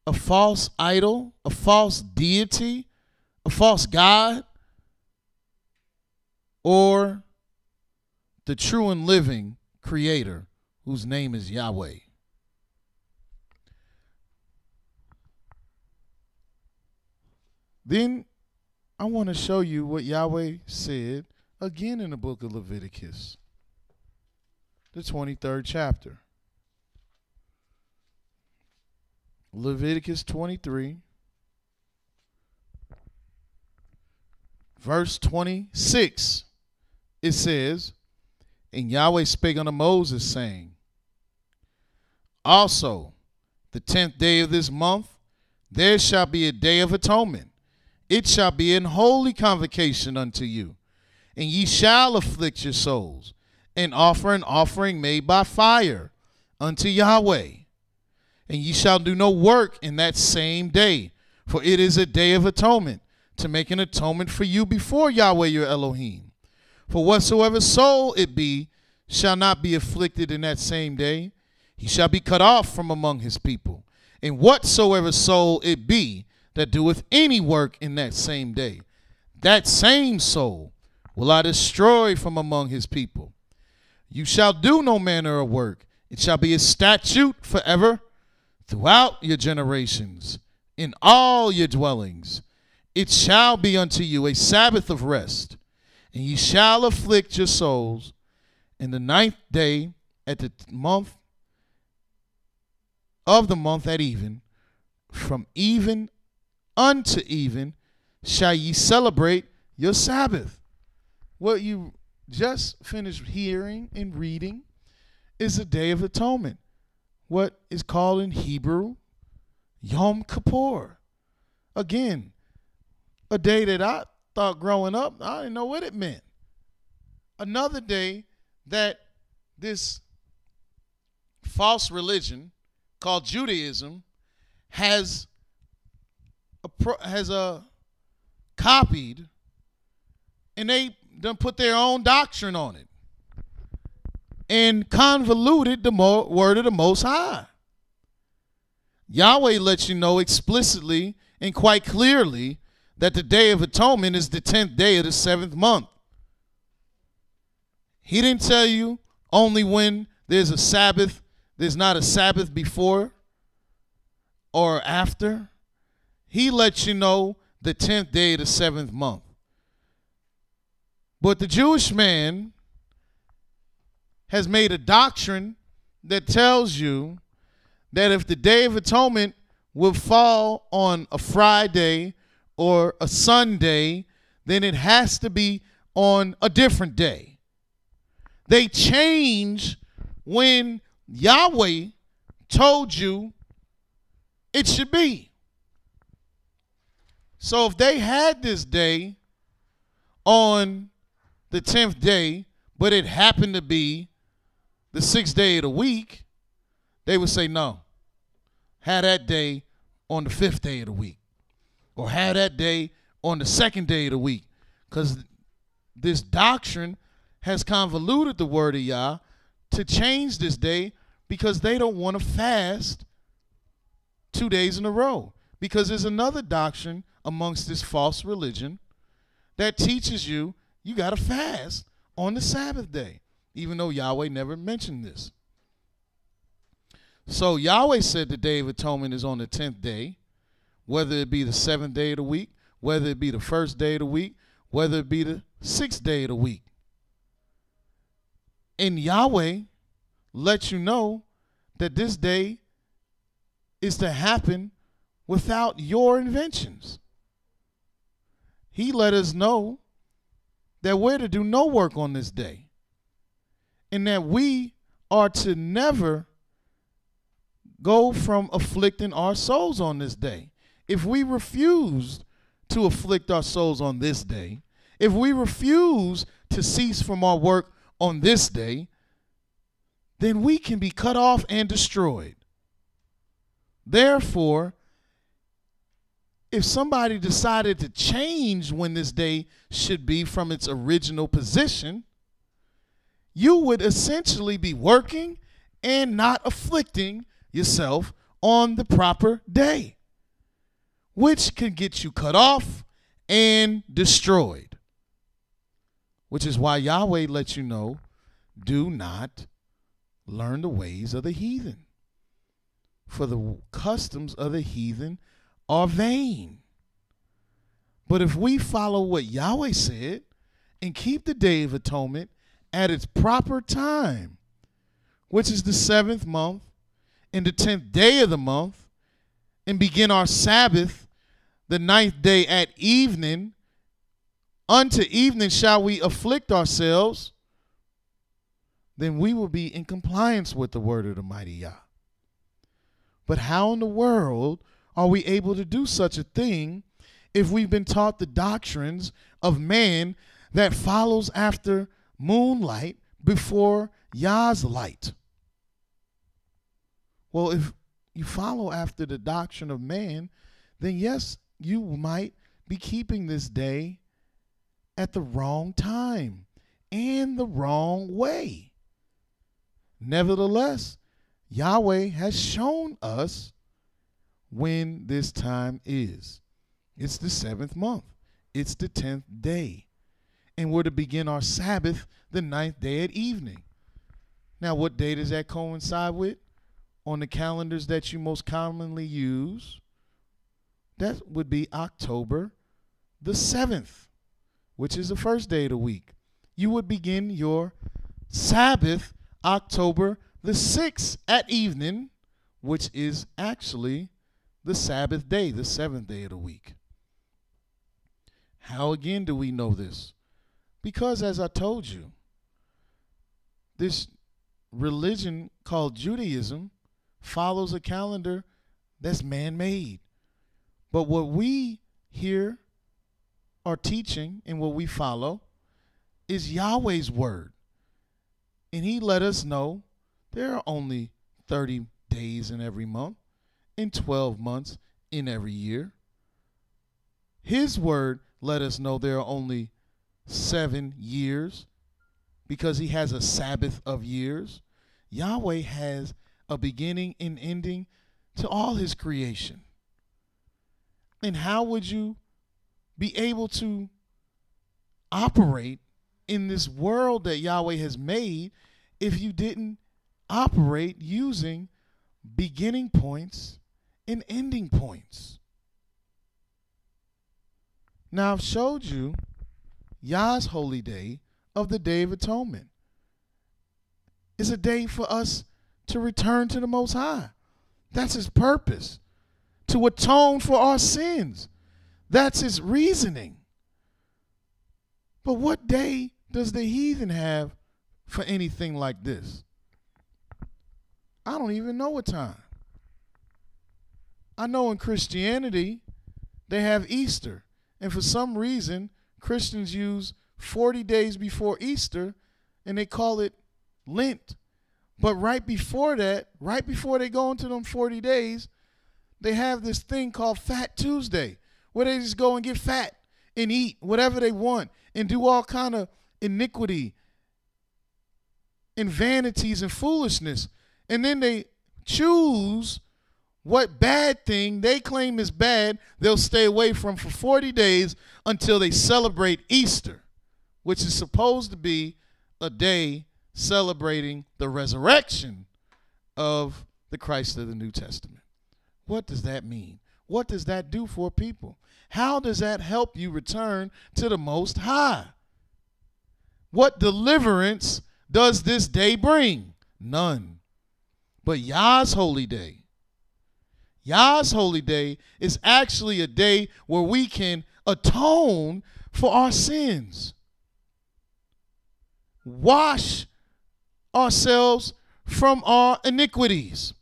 A false idol? A false deity? A false god? Or the true and living creator whose name is Yahweh? Then I want to show you what Yahweh said again in the book of Leviticus, the 23rd chapter. Leviticus 23, verse 26. It says, and Yahweh spake unto Moses, saying, also, the 10th day of this month, there shall be a day of atonement. It shall be an holy convocation unto you, and ye shall afflict your souls, and offer an offering made by fire unto Yahweh. And ye shall do no work in that same day, for it is a day of atonement, to make an atonement for you before Yahweh your Elohim. For whatsoever soul it be shall not be afflicted in that same day. He shall be cut off from among his people. And whatsoever soul it be that doeth any work in that same day, that same soul will I destroy from among his people. You shall do no manner of work. It shall be a statute forever throughout your generations, in all your dwellings. It shall be unto you a Sabbath of rest, and ye shall afflict your souls. In the 9th day at the month of the month at even, from even unto even, shall ye celebrate your Sabbath. What you just finished hearing and reading is the Day of Atonement, what is called in Hebrew Yom Kippur. Again, a day that I thought growing up, I didn't know what it meant. Another day that this false religion called Judaism has copied, and they done put their own doctrine on it and convoluted the word of the Most High. Yahweh lets you know explicitly and quite clearly that the Day of Atonement is the 10th day of the 7th month. He didn't tell you only when there's a Sabbath, there's not a Sabbath before or after. He lets you know the 10th day of the 7th month. But the Jewish man has made a doctrine that tells you that if the Day of Atonement will fall on a Friday or a Sunday, then it has to be on a different day. They change when Yahweh told you it should be. So if they had this day on the 10th day, but it happened to be the 6th day of the week, they would say no. Have that day on the 5th day of the week. Or have that day on the 2nd day of the week. Because this doctrine has convoluted the word of Yah to change this day because they don't want to fast 2 days in a row. Because there's another doctrine amongst this false religion that teaches you got to fast on the Sabbath day, even though Yahweh never mentioned this. So Yahweh said the Day of Atonement is on the 10th day, whether it be the 7th day of the week, whether it be the 1st day of the week, whether it be the 6th day of the week. And Yahweh lets you know that this day is to happen without your inventions. He let us know that we're to do no work on this day, and that we are to never go from afflicting our souls on this day. If we refuse to afflict our souls on this day, if we refuse to cease from our work on this day, then we can be cut off and destroyed. Therefore, if somebody decided to change when this day should be from its original position, you would essentially be working and not afflicting yourself on the proper day, which can get you cut off and destroyed. Which is why Yahweh lets you know, do not learn the ways of the heathen, for the customs of the heathen are vain. But if we follow what Yahweh said and keep the Day of Atonement at its proper time, which is the 7th month and the 10th day of the month, and begin our Sabbath the 9th day at evening, unto evening shall we afflict ourselves, then we will be in compliance with the word of the mighty Yah. But how in the world are we able to do such a thing if we've been taught the doctrines of man that follows after moonlight before Yah's light? Well, if you follow after the doctrine of man, then yes, you might be keeping this day at the wrong time and the wrong way. Nevertheless, Yahweh has shown us when this time is. It's the 7th month. It's the 10th day. And we're to begin our Sabbath the 9th day at evening. Now, what day does that coincide with? on the calendars that you most commonly use, that would be October the 7th, which is the first day of the week. You would begin your Sabbath October the 6th at evening, which is actually the Sabbath day, the 7th day of the week. How again do we know this? Because as I told you, this religion called Judaism follows a calendar that's man-made. But what we here are teaching and what we follow is Yahweh's word. And he let us know there are only 30 days in every month and 12 months in every year. His word let us know there are only 7 years because he has a Sabbath of years. Yahweh has a beginning and ending to all his creation. And how would you be able to operate in this world that Yahweh has made if you didn't operate using beginning points and ending points? Now, I've showed you Yah's holy day of the Day of Atonement. It's a day for us to return to the Most High. That's his purpose, to atone for our sins. That's his reasoning. But what day does the heathen have for anything like this? I don't even know a time. I know in Christianity, they have Easter. And for some reason, Christians use 40 days before Easter, and they call it Lent. But right before that, right before they go into them 40 days, they have this thing called Fat Tuesday, where they just go and get fat and eat whatever they want and do all kind of iniquity and vanities and foolishness. And then they choose what bad thing they claim is bad they'll stay away from for 40 days until they celebrate Easter, which is supposed to be a day celebrating the resurrection of the Christ of the New Testament. What does that mean? What does that do for people? How does that help you return to the Most High? What deliverance does this day bring? None. But Yah's holy day. Yah's holy day is actually a day where we can atone for our sins. Wash ourselves from our iniquities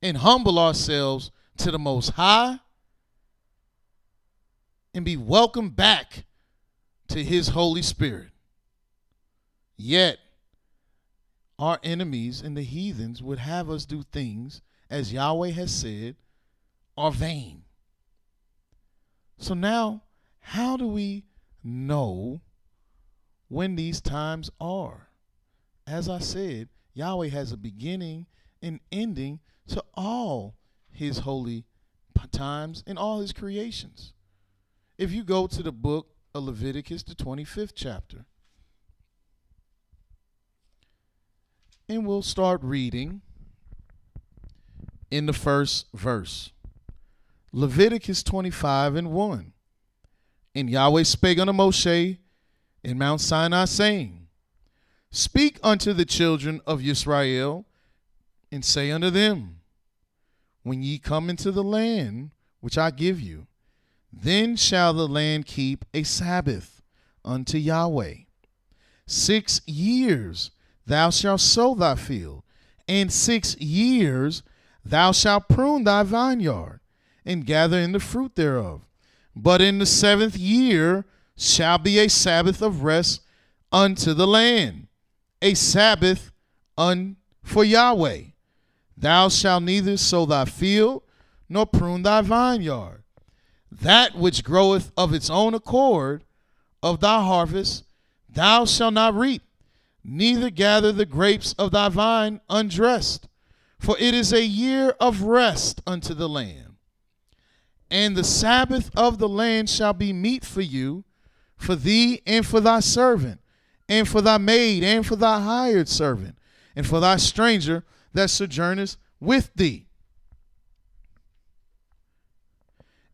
and humble ourselves to the Most High and be welcomed back to his Holy Spirit. Yet, our enemies and the heathens would have us do things, as Yahweh has said, are vain. So now, how do we know when these times are? As I said, Yahweh has a beginning and ending to all his holy times and all his creations. If you go to the book of Leviticus, the 25th chapter, and we'll start reading in the first verse. Leviticus 25:1. And Yahweh spake unto Moshe in Mount Sinai, saying, Speak unto the children of YIsraEL, and say unto them, When ye come into the land which I give you, then shall the land keep a Sabbath unto Yahweh. 6 years thou shalt sow thy field, and 6 years thou shalt prune thy vineyard, and gather in the fruit thereof. But in the 7th year shall be a Sabbath of rest unto the land, a Sabbath for Yahweh. Thou shalt neither sow thy field, nor prune thy vineyard. That which groweth of its own accord of thy harvest thou shalt not reap, neither gather the grapes of thy vine undressed. For it is a year of rest unto the land. And the Sabbath of the land shall be meat for you, for thee and for thy servant, and for thy maid, and for thy hired servant, and for thy stranger that sojourneth with thee,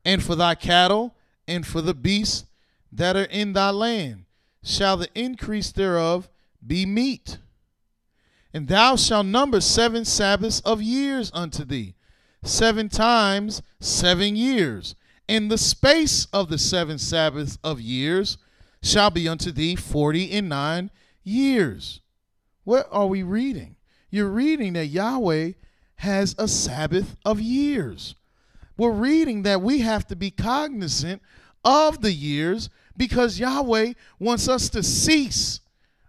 and for thy cattle, and for the beasts that are in thy land, shall the increase thereof be meat. And thou shalt number 7 Sabbaths of years unto thee, 7 times 7 years. And the space of the 7 Sabbaths of years shall be unto thee 49 years. What are we reading? You're reading that Yahweh has a Sabbath of years. We're reading that we have to be cognizant of the years because Yahweh wants us to cease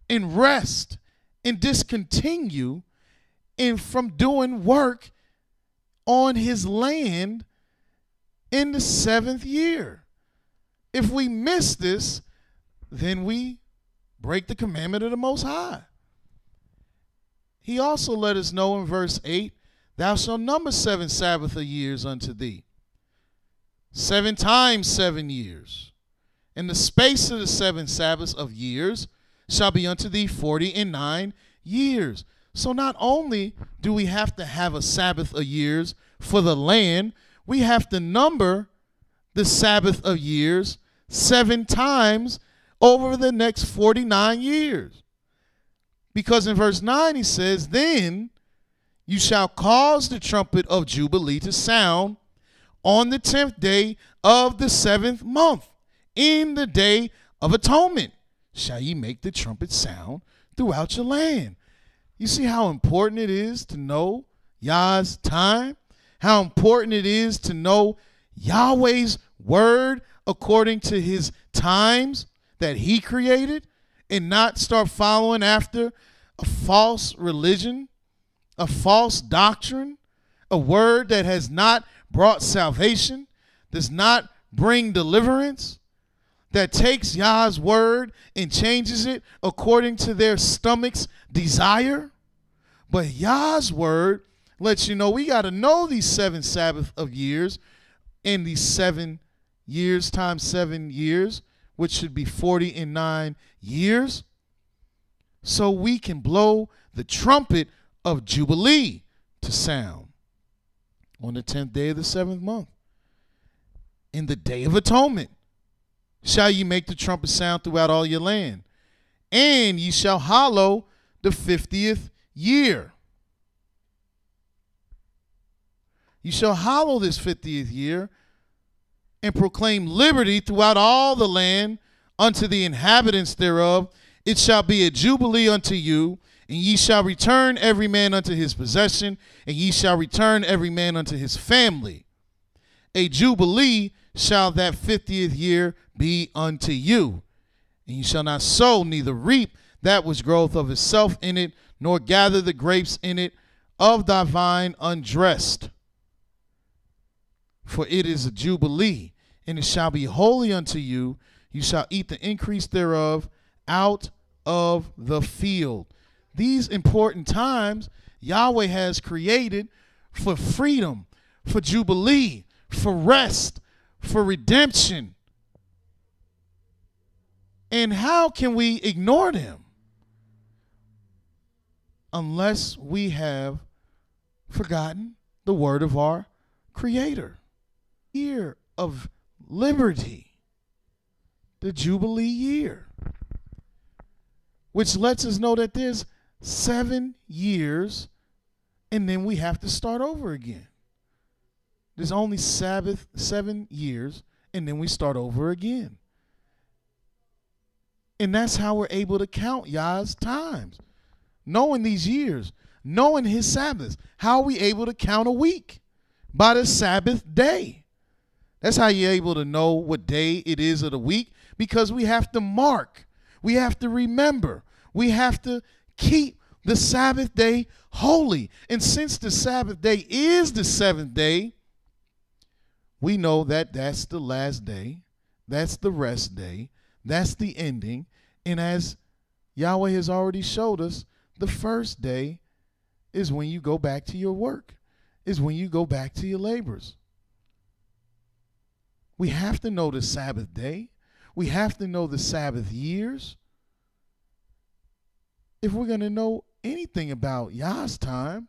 and rest and discontinue from doing work on his land in the 7th year. If we miss this, then we break the commandment of the Most High. He also let us know in verse 8, thou shalt number 7 Sabbath of years unto thee, 7 times 7 years. And the space of the 7 Sabbaths of years shall be unto thee 49 years. So not only do we have to have a Sabbath of years for the land, we have to number the Sabbath of years 7 times over the next 49 years. Because in verse 9 he says, then you shall cause the trumpet of Jubilee to sound on the 10th day of the 7th month. In the day of atonement shall ye make the trumpet sound throughout your land. You see how important it is to know Yah's time? How important it is to know Yahweh's word according to his times that he created, and not start following after a false religion, a false doctrine, a word that has not brought salvation, does not bring deliverance, that takes Yah's word and changes it according to their stomach's desire. But Yah's word lets you know we got to know these 7 Sabbath of years and these 7 years times 7 years, which should be 49 years, so we can blow the trumpet of Jubilee to sound on the 10th day of the 7th month. In the day of atonement shall ye make the trumpet sound throughout all your land, and ye shall hallow the 50th year. You shall hallow this 50th year and proclaim liberty throughout all the land unto the inhabitants thereof. It shall be a jubilee unto you, and ye shall return every man unto his possession, and ye shall return every man unto his family. A jubilee shall that 50th year be unto you. And you shall not sow, neither reap that which groweth of itself in it, nor gather the grapes in it of thy vine undressed. For it is a jubilee, and it shall be holy unto you. You shall eat the increase thereof out of the field. These important times Yahweh has created for freedom, for jubilee, for rest, for redemption. And how can we ignore them? Unless we have forgotten the word of our Creator. Year of liberty, the Jubilee year, which lets us know that there's 7 years and then we have to start over again. There's only 7 years and then we start over again. And that's how we're able to count Yah's times. Knowing these years, knowing his Sabbaths. How are we able to count a week? By the Sabbath day. That's how you're able to know what day it is of the week, because we have to mark. We have to remember. We have to keep the Sabbath day holy. And since the Sabbath day is the 7th day, we know that that's the last day. That's the rest day. That's the ending. And as Yahweh has already showed us, the first day is when you go back to your work, is when you go back to your labors. We have to know the Sabbath day. We have to know the Sabbath years. If we're going to know anything about Yah's time,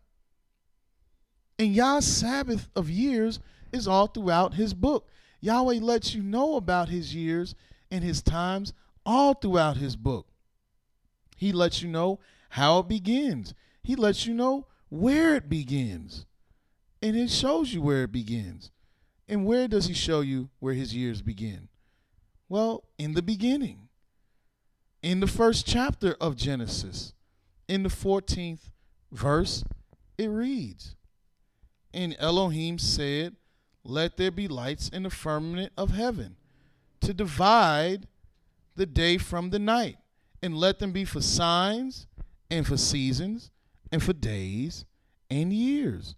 And Yah's Sabbath of years is all throughout his book. Yahweh lets you know about his years and his times all throughout his book. He lets you know how it begins. He lets you know where it begins. And it shows you where it begins. And where does he show you where his years begin? Well, in the beginning. In the first chapter of Genesis, in the 14th verse, it reads, "And Elohim said, let there be lights in the firmament of heaven, to divide the day from the night, and let them be for signs, and for seasons, and for days, and years.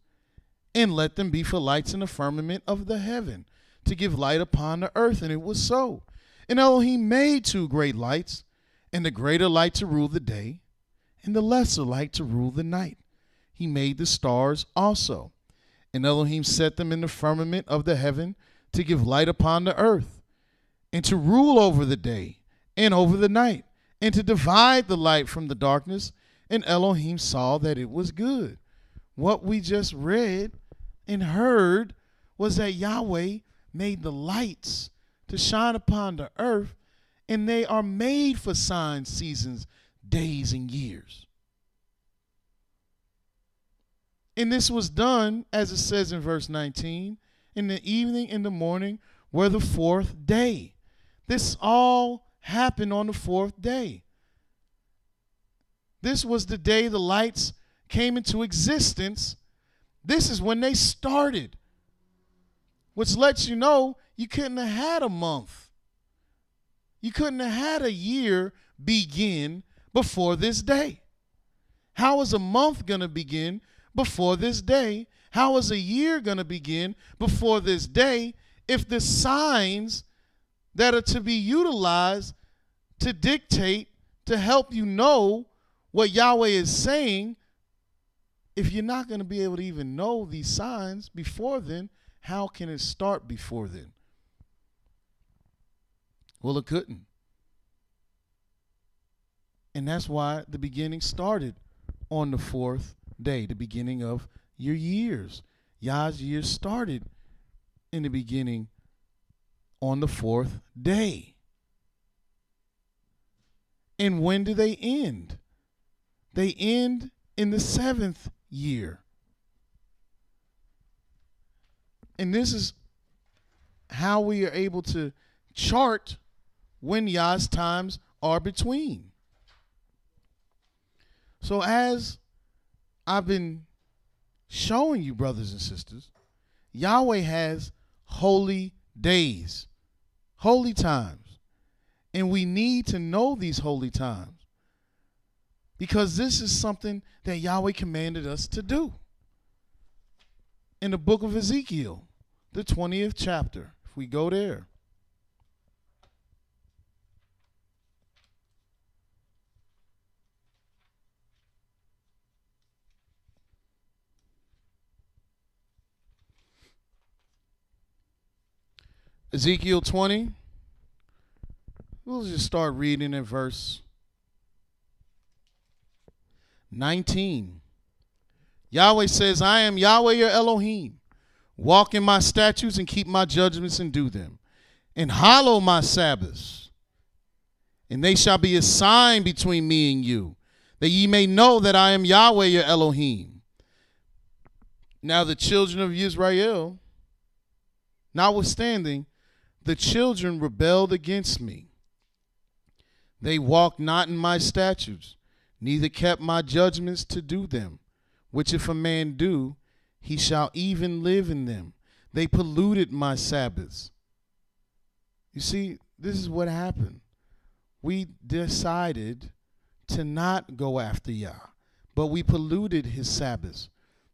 And let them be for lights in the firmament of the heaven, to give light upon the earth." And it was so. And Elohim made two great lights, and the greater light to rule the day, and the lesser light to rule the night. He made the stars also. And Elohim set them in the firmament of the heaven to give light upon the earth, and to rule over the day and over the night, and to divide the light from the darkness. And Elohim saw that it was good. What we just read and heard was that Yahweh made the lights to shine upon the earth, and they are made for signs, seasons, days, and years. And this was done, as it says in verse 19, in the evening and the morning were the fourth day. This all happened on the fourth day. This was the day the lights came into existence. This is when they started, which lets you know you couldn't have had a month. You couldn't have had a year begin before this day. How is a month going to begin before this day? How is a year going to begin before this day if the signs that are to be utilized to dictate, to help you know what Yahweh is saying, if you're not going to be able to even know these signs before then, how can it start before then? Well, it couldn't. And that's why the beginning started on the fourth day, the beginning of your years. Yah's years started in the beginning on the fourth day. And when do they end? They end in the seventh year. And this is how we are able to chart when Yah's times are between. So as I've been showing you, brothers and sisters, Yahweh has holy days, holy times. And we need to know these holy times, because this is something that Yahweh commanded us to do. In the book of Ezekiel, the 20th chapter, if we go there. Ezekiel 20. We'll just start reading in verse 19. Yahweh says, "I am Yahweh your Elohim. Walk in my statutes and keep my judgments and do them. And hallow my Sabbaths. And they shall be a sign between me and you, that ye may know that I am Yahweh your Elohim." Now the children of YIsraEL, notwithstanding, the children rebelled against me. They walked not in my statutes, neither kept my judgments to do them, which if a man do, he shall even live in them. They polluted my Sabbaths. You see, this is what happened. We decided to not go after Yah, but we polluted his Sabbaths.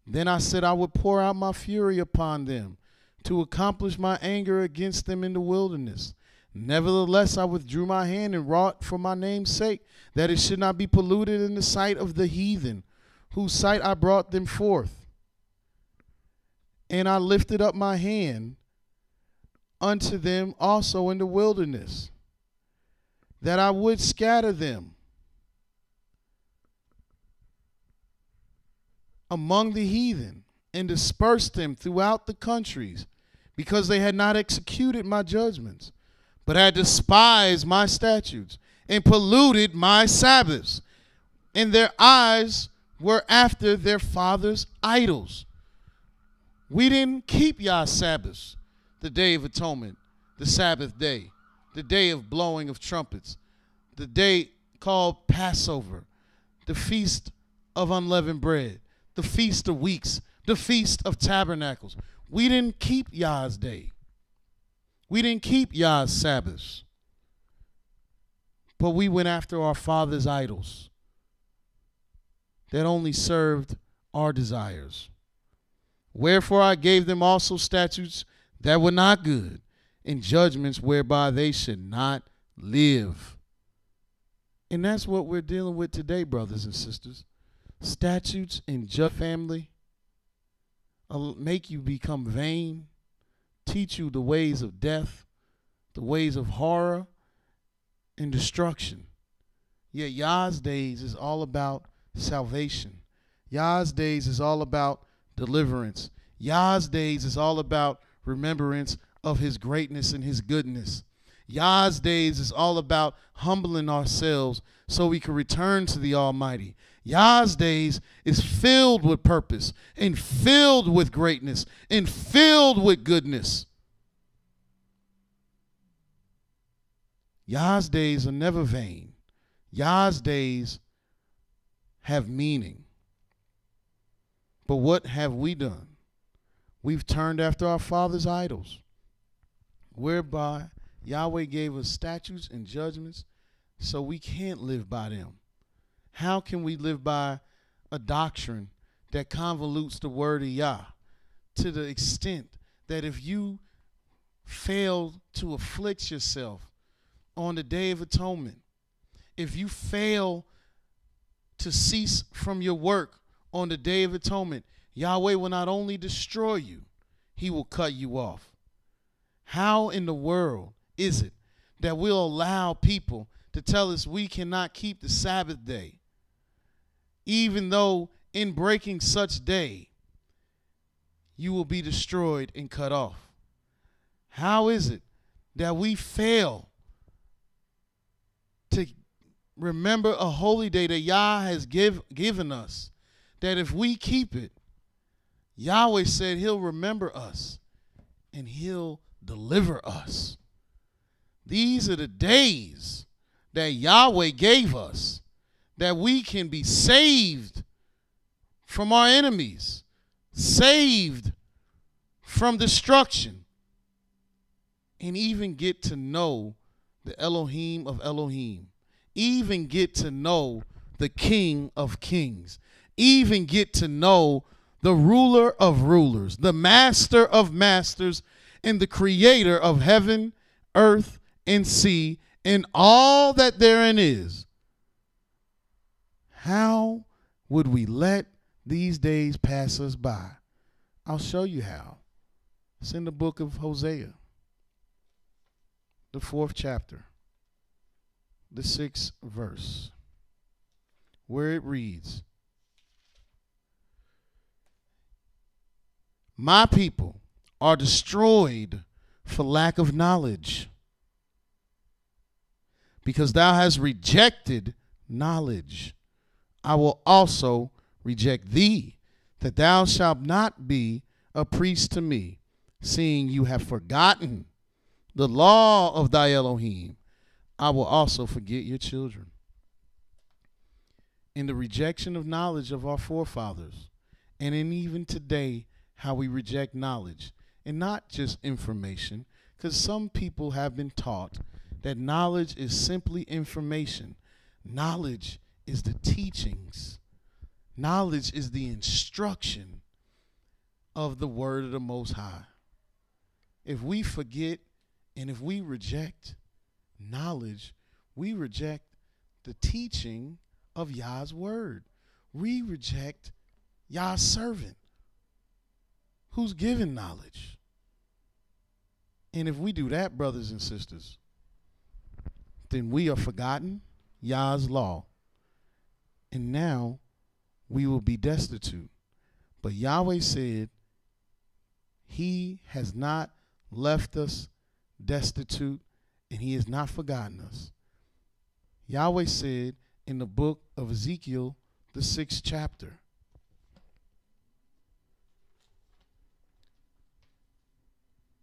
Then I said I would pour out my fury upon them, to accomplish my anger against them in the wilderness. Nevertheless, I withdrew my hand and wrought for my name's sake, that it should not be polluted in the sight of the heathen, whose sight I brought them forth. And I lifted up my hand unto them also in the wilderness, that I would scatter them among the heathen, and dispersed them throughout the countries, because they had not executed my judgments, but had despised my statutes and polluted my Sabbaths, and their eyes were after their fathers' idols. We didn't keep Yah's Sabbaths, the Day of Atonement, the Sabbath day, the day of blowing of trumpets, the day called Passover, the Feast of Unleavened Bread, the Feast of Weeks, the Feast of Tabernacles. We didn't keep Yah's day. We didn't keep Yah's Sabbaths. But we went after our fathers' idols that only served our desires. Wherefore I gave them also statutes that were not good, and judgments whereby they should not live. And that's what we're dealing with today, brothers and sisters. Statutes and family make you become vain, teach you the ways of death, the ways of horror and destruction. Yet Yah's days is all about salvation. Yah's days is all about deliverance. Yah's days is all about remembrance of his greatness and his goodness. Yah's days is all about humbling ourselves so we can return to the Almighty. Yah's days is filled with purpose and filled with greatness and filled with goodness. Yah's days are never vain. Yah's days have meaning. But what have we done? We've turned after our fathers' idols, whereby Yahweh gave us statutes and judgments so we can't live by them. How can we live by a doctrine that convolutes the word of Yah to the extent that if you fail to afflict yourself on the Day of Atonement, if you fail to cease from your work on the Day of Atonement, Yahweh will not only destroy you, he will cut you off. How in the world is it that we'll allow people to tell us we cannot keep the Sabbath day, even though in breaking such day, you will be destroyed and cut off? How is it that we fail to remember a holy day that Yah has given us, that if we keep it, Yahweh said he'll remember us and he'll deliver us? These are the days that Yahweh gave us that we can be saved from our enemies, saved from destruction, and even get to know the Elohim of Elohim, even get to know the King of Kings, even get to know the ruler of rulers, the master of masters, and the creator of heaven, earth, and sea, and all that therein is. How would we let these days pass us by? I'll show you how. It's in the book of Hosea, the 4th chapter, the 6th verse, where it reads, "My people are destroyed for lack of knowledge, because thou hast rejected knowledge. I will also reject thee, that thou shalt not be a priest to me, seeing you have forgotten the law of thy Elohim. I will also forget your children." In the rejection of knowledge of our forefathers, and in even today, how we reject knowledge, and not just information, because some people have been taught that knowledge is simply information. Knowledge is the teachings. Knowledge is the instruction of the word of the Most High. If we forget and if we reject knowledge, we reject the teaching of Yah's word. We reject Yah's servant who's given knowledge. And if we do that, brothers and sisters, then we are forgotten Yah's law. And now we will be destitute. But Yahweh said he has not left us destitute, and he has not forgotten us. Yahweh said in the book of Ezekiel, the 6th chapter,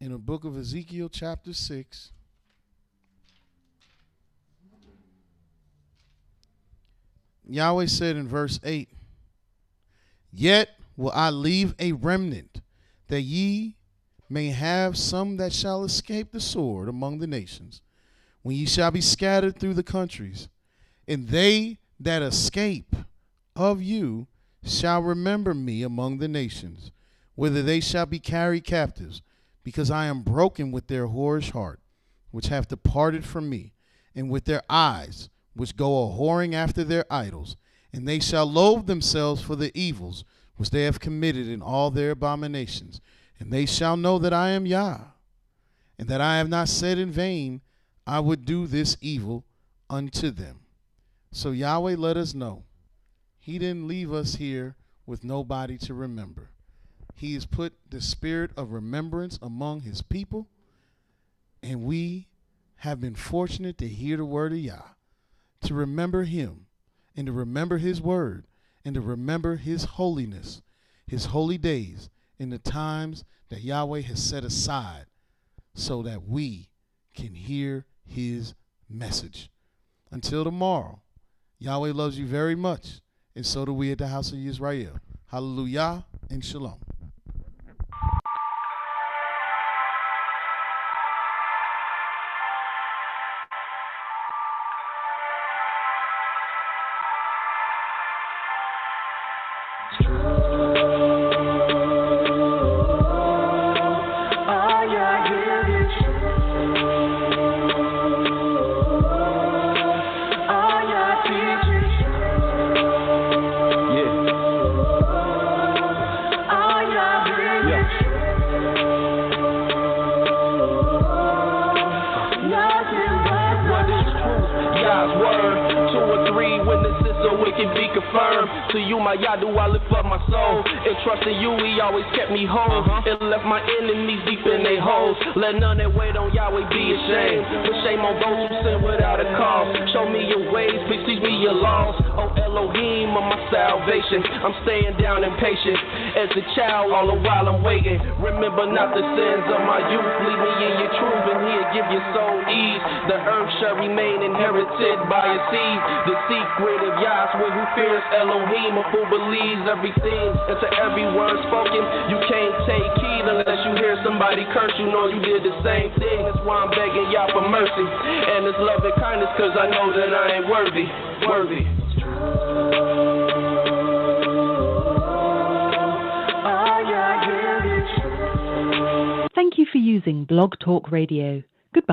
in the book of Ezekiel chapter 6, Yahweh said in verse 8, "Yet will I leave a remnant, that ye may have some that shall escape the sword among the nations, when ye shall be scattered through the countries. And they that escape of you shall remember me among the nations, whither they shall be carried captives, because I am broken with their whorish heart, which have departed from me, and with their eyes, which go a-whoring after their idols. And they shall loathe themselves for the evils which they have committed in all their abominations. And they shall know that I am Yah, and that I have not said in vain, I would do this evil unto them." So Yahweh let us know he didn't leave us here with nobody to remember. He has put the spirit of remembrance among his people, and we have been fortunate to hear the word of Yah, to remember him, and to remember his word, and to remember his holiness, his holy days, in the times that Yahweh has set aside so that we can hear his message. Until tomorrow, Yahweh loves you very much, and so do we at the house of YIsraEL. Hallelujah and shalom. To you, my Yah, do I lift up my soul. And trust in you, he always kept me whole. And left my enemies deep in their holes. Let none that wait on Yahweh be ashamed. But shame on those who sin without a cause. Show me your ways, please teach me your laws. Oh Elohim of my salvation, I'm staying down and patient as a child all the while I'm waiting. Remember not the sins of my youth. Lead me in your truth and he'll give your soul ease. The earth shall remain inherited by a seed. The secret of Yahweh who fears Elohim, a fool believes everything. And to every word spoken, you can't take heed unless you hear somebody curse. You know you did the same thing. That's why I'm begging Yah for mercy and his love and kindness, cause I know that I ain't worthy. Thank you for using Blog Talk Radio.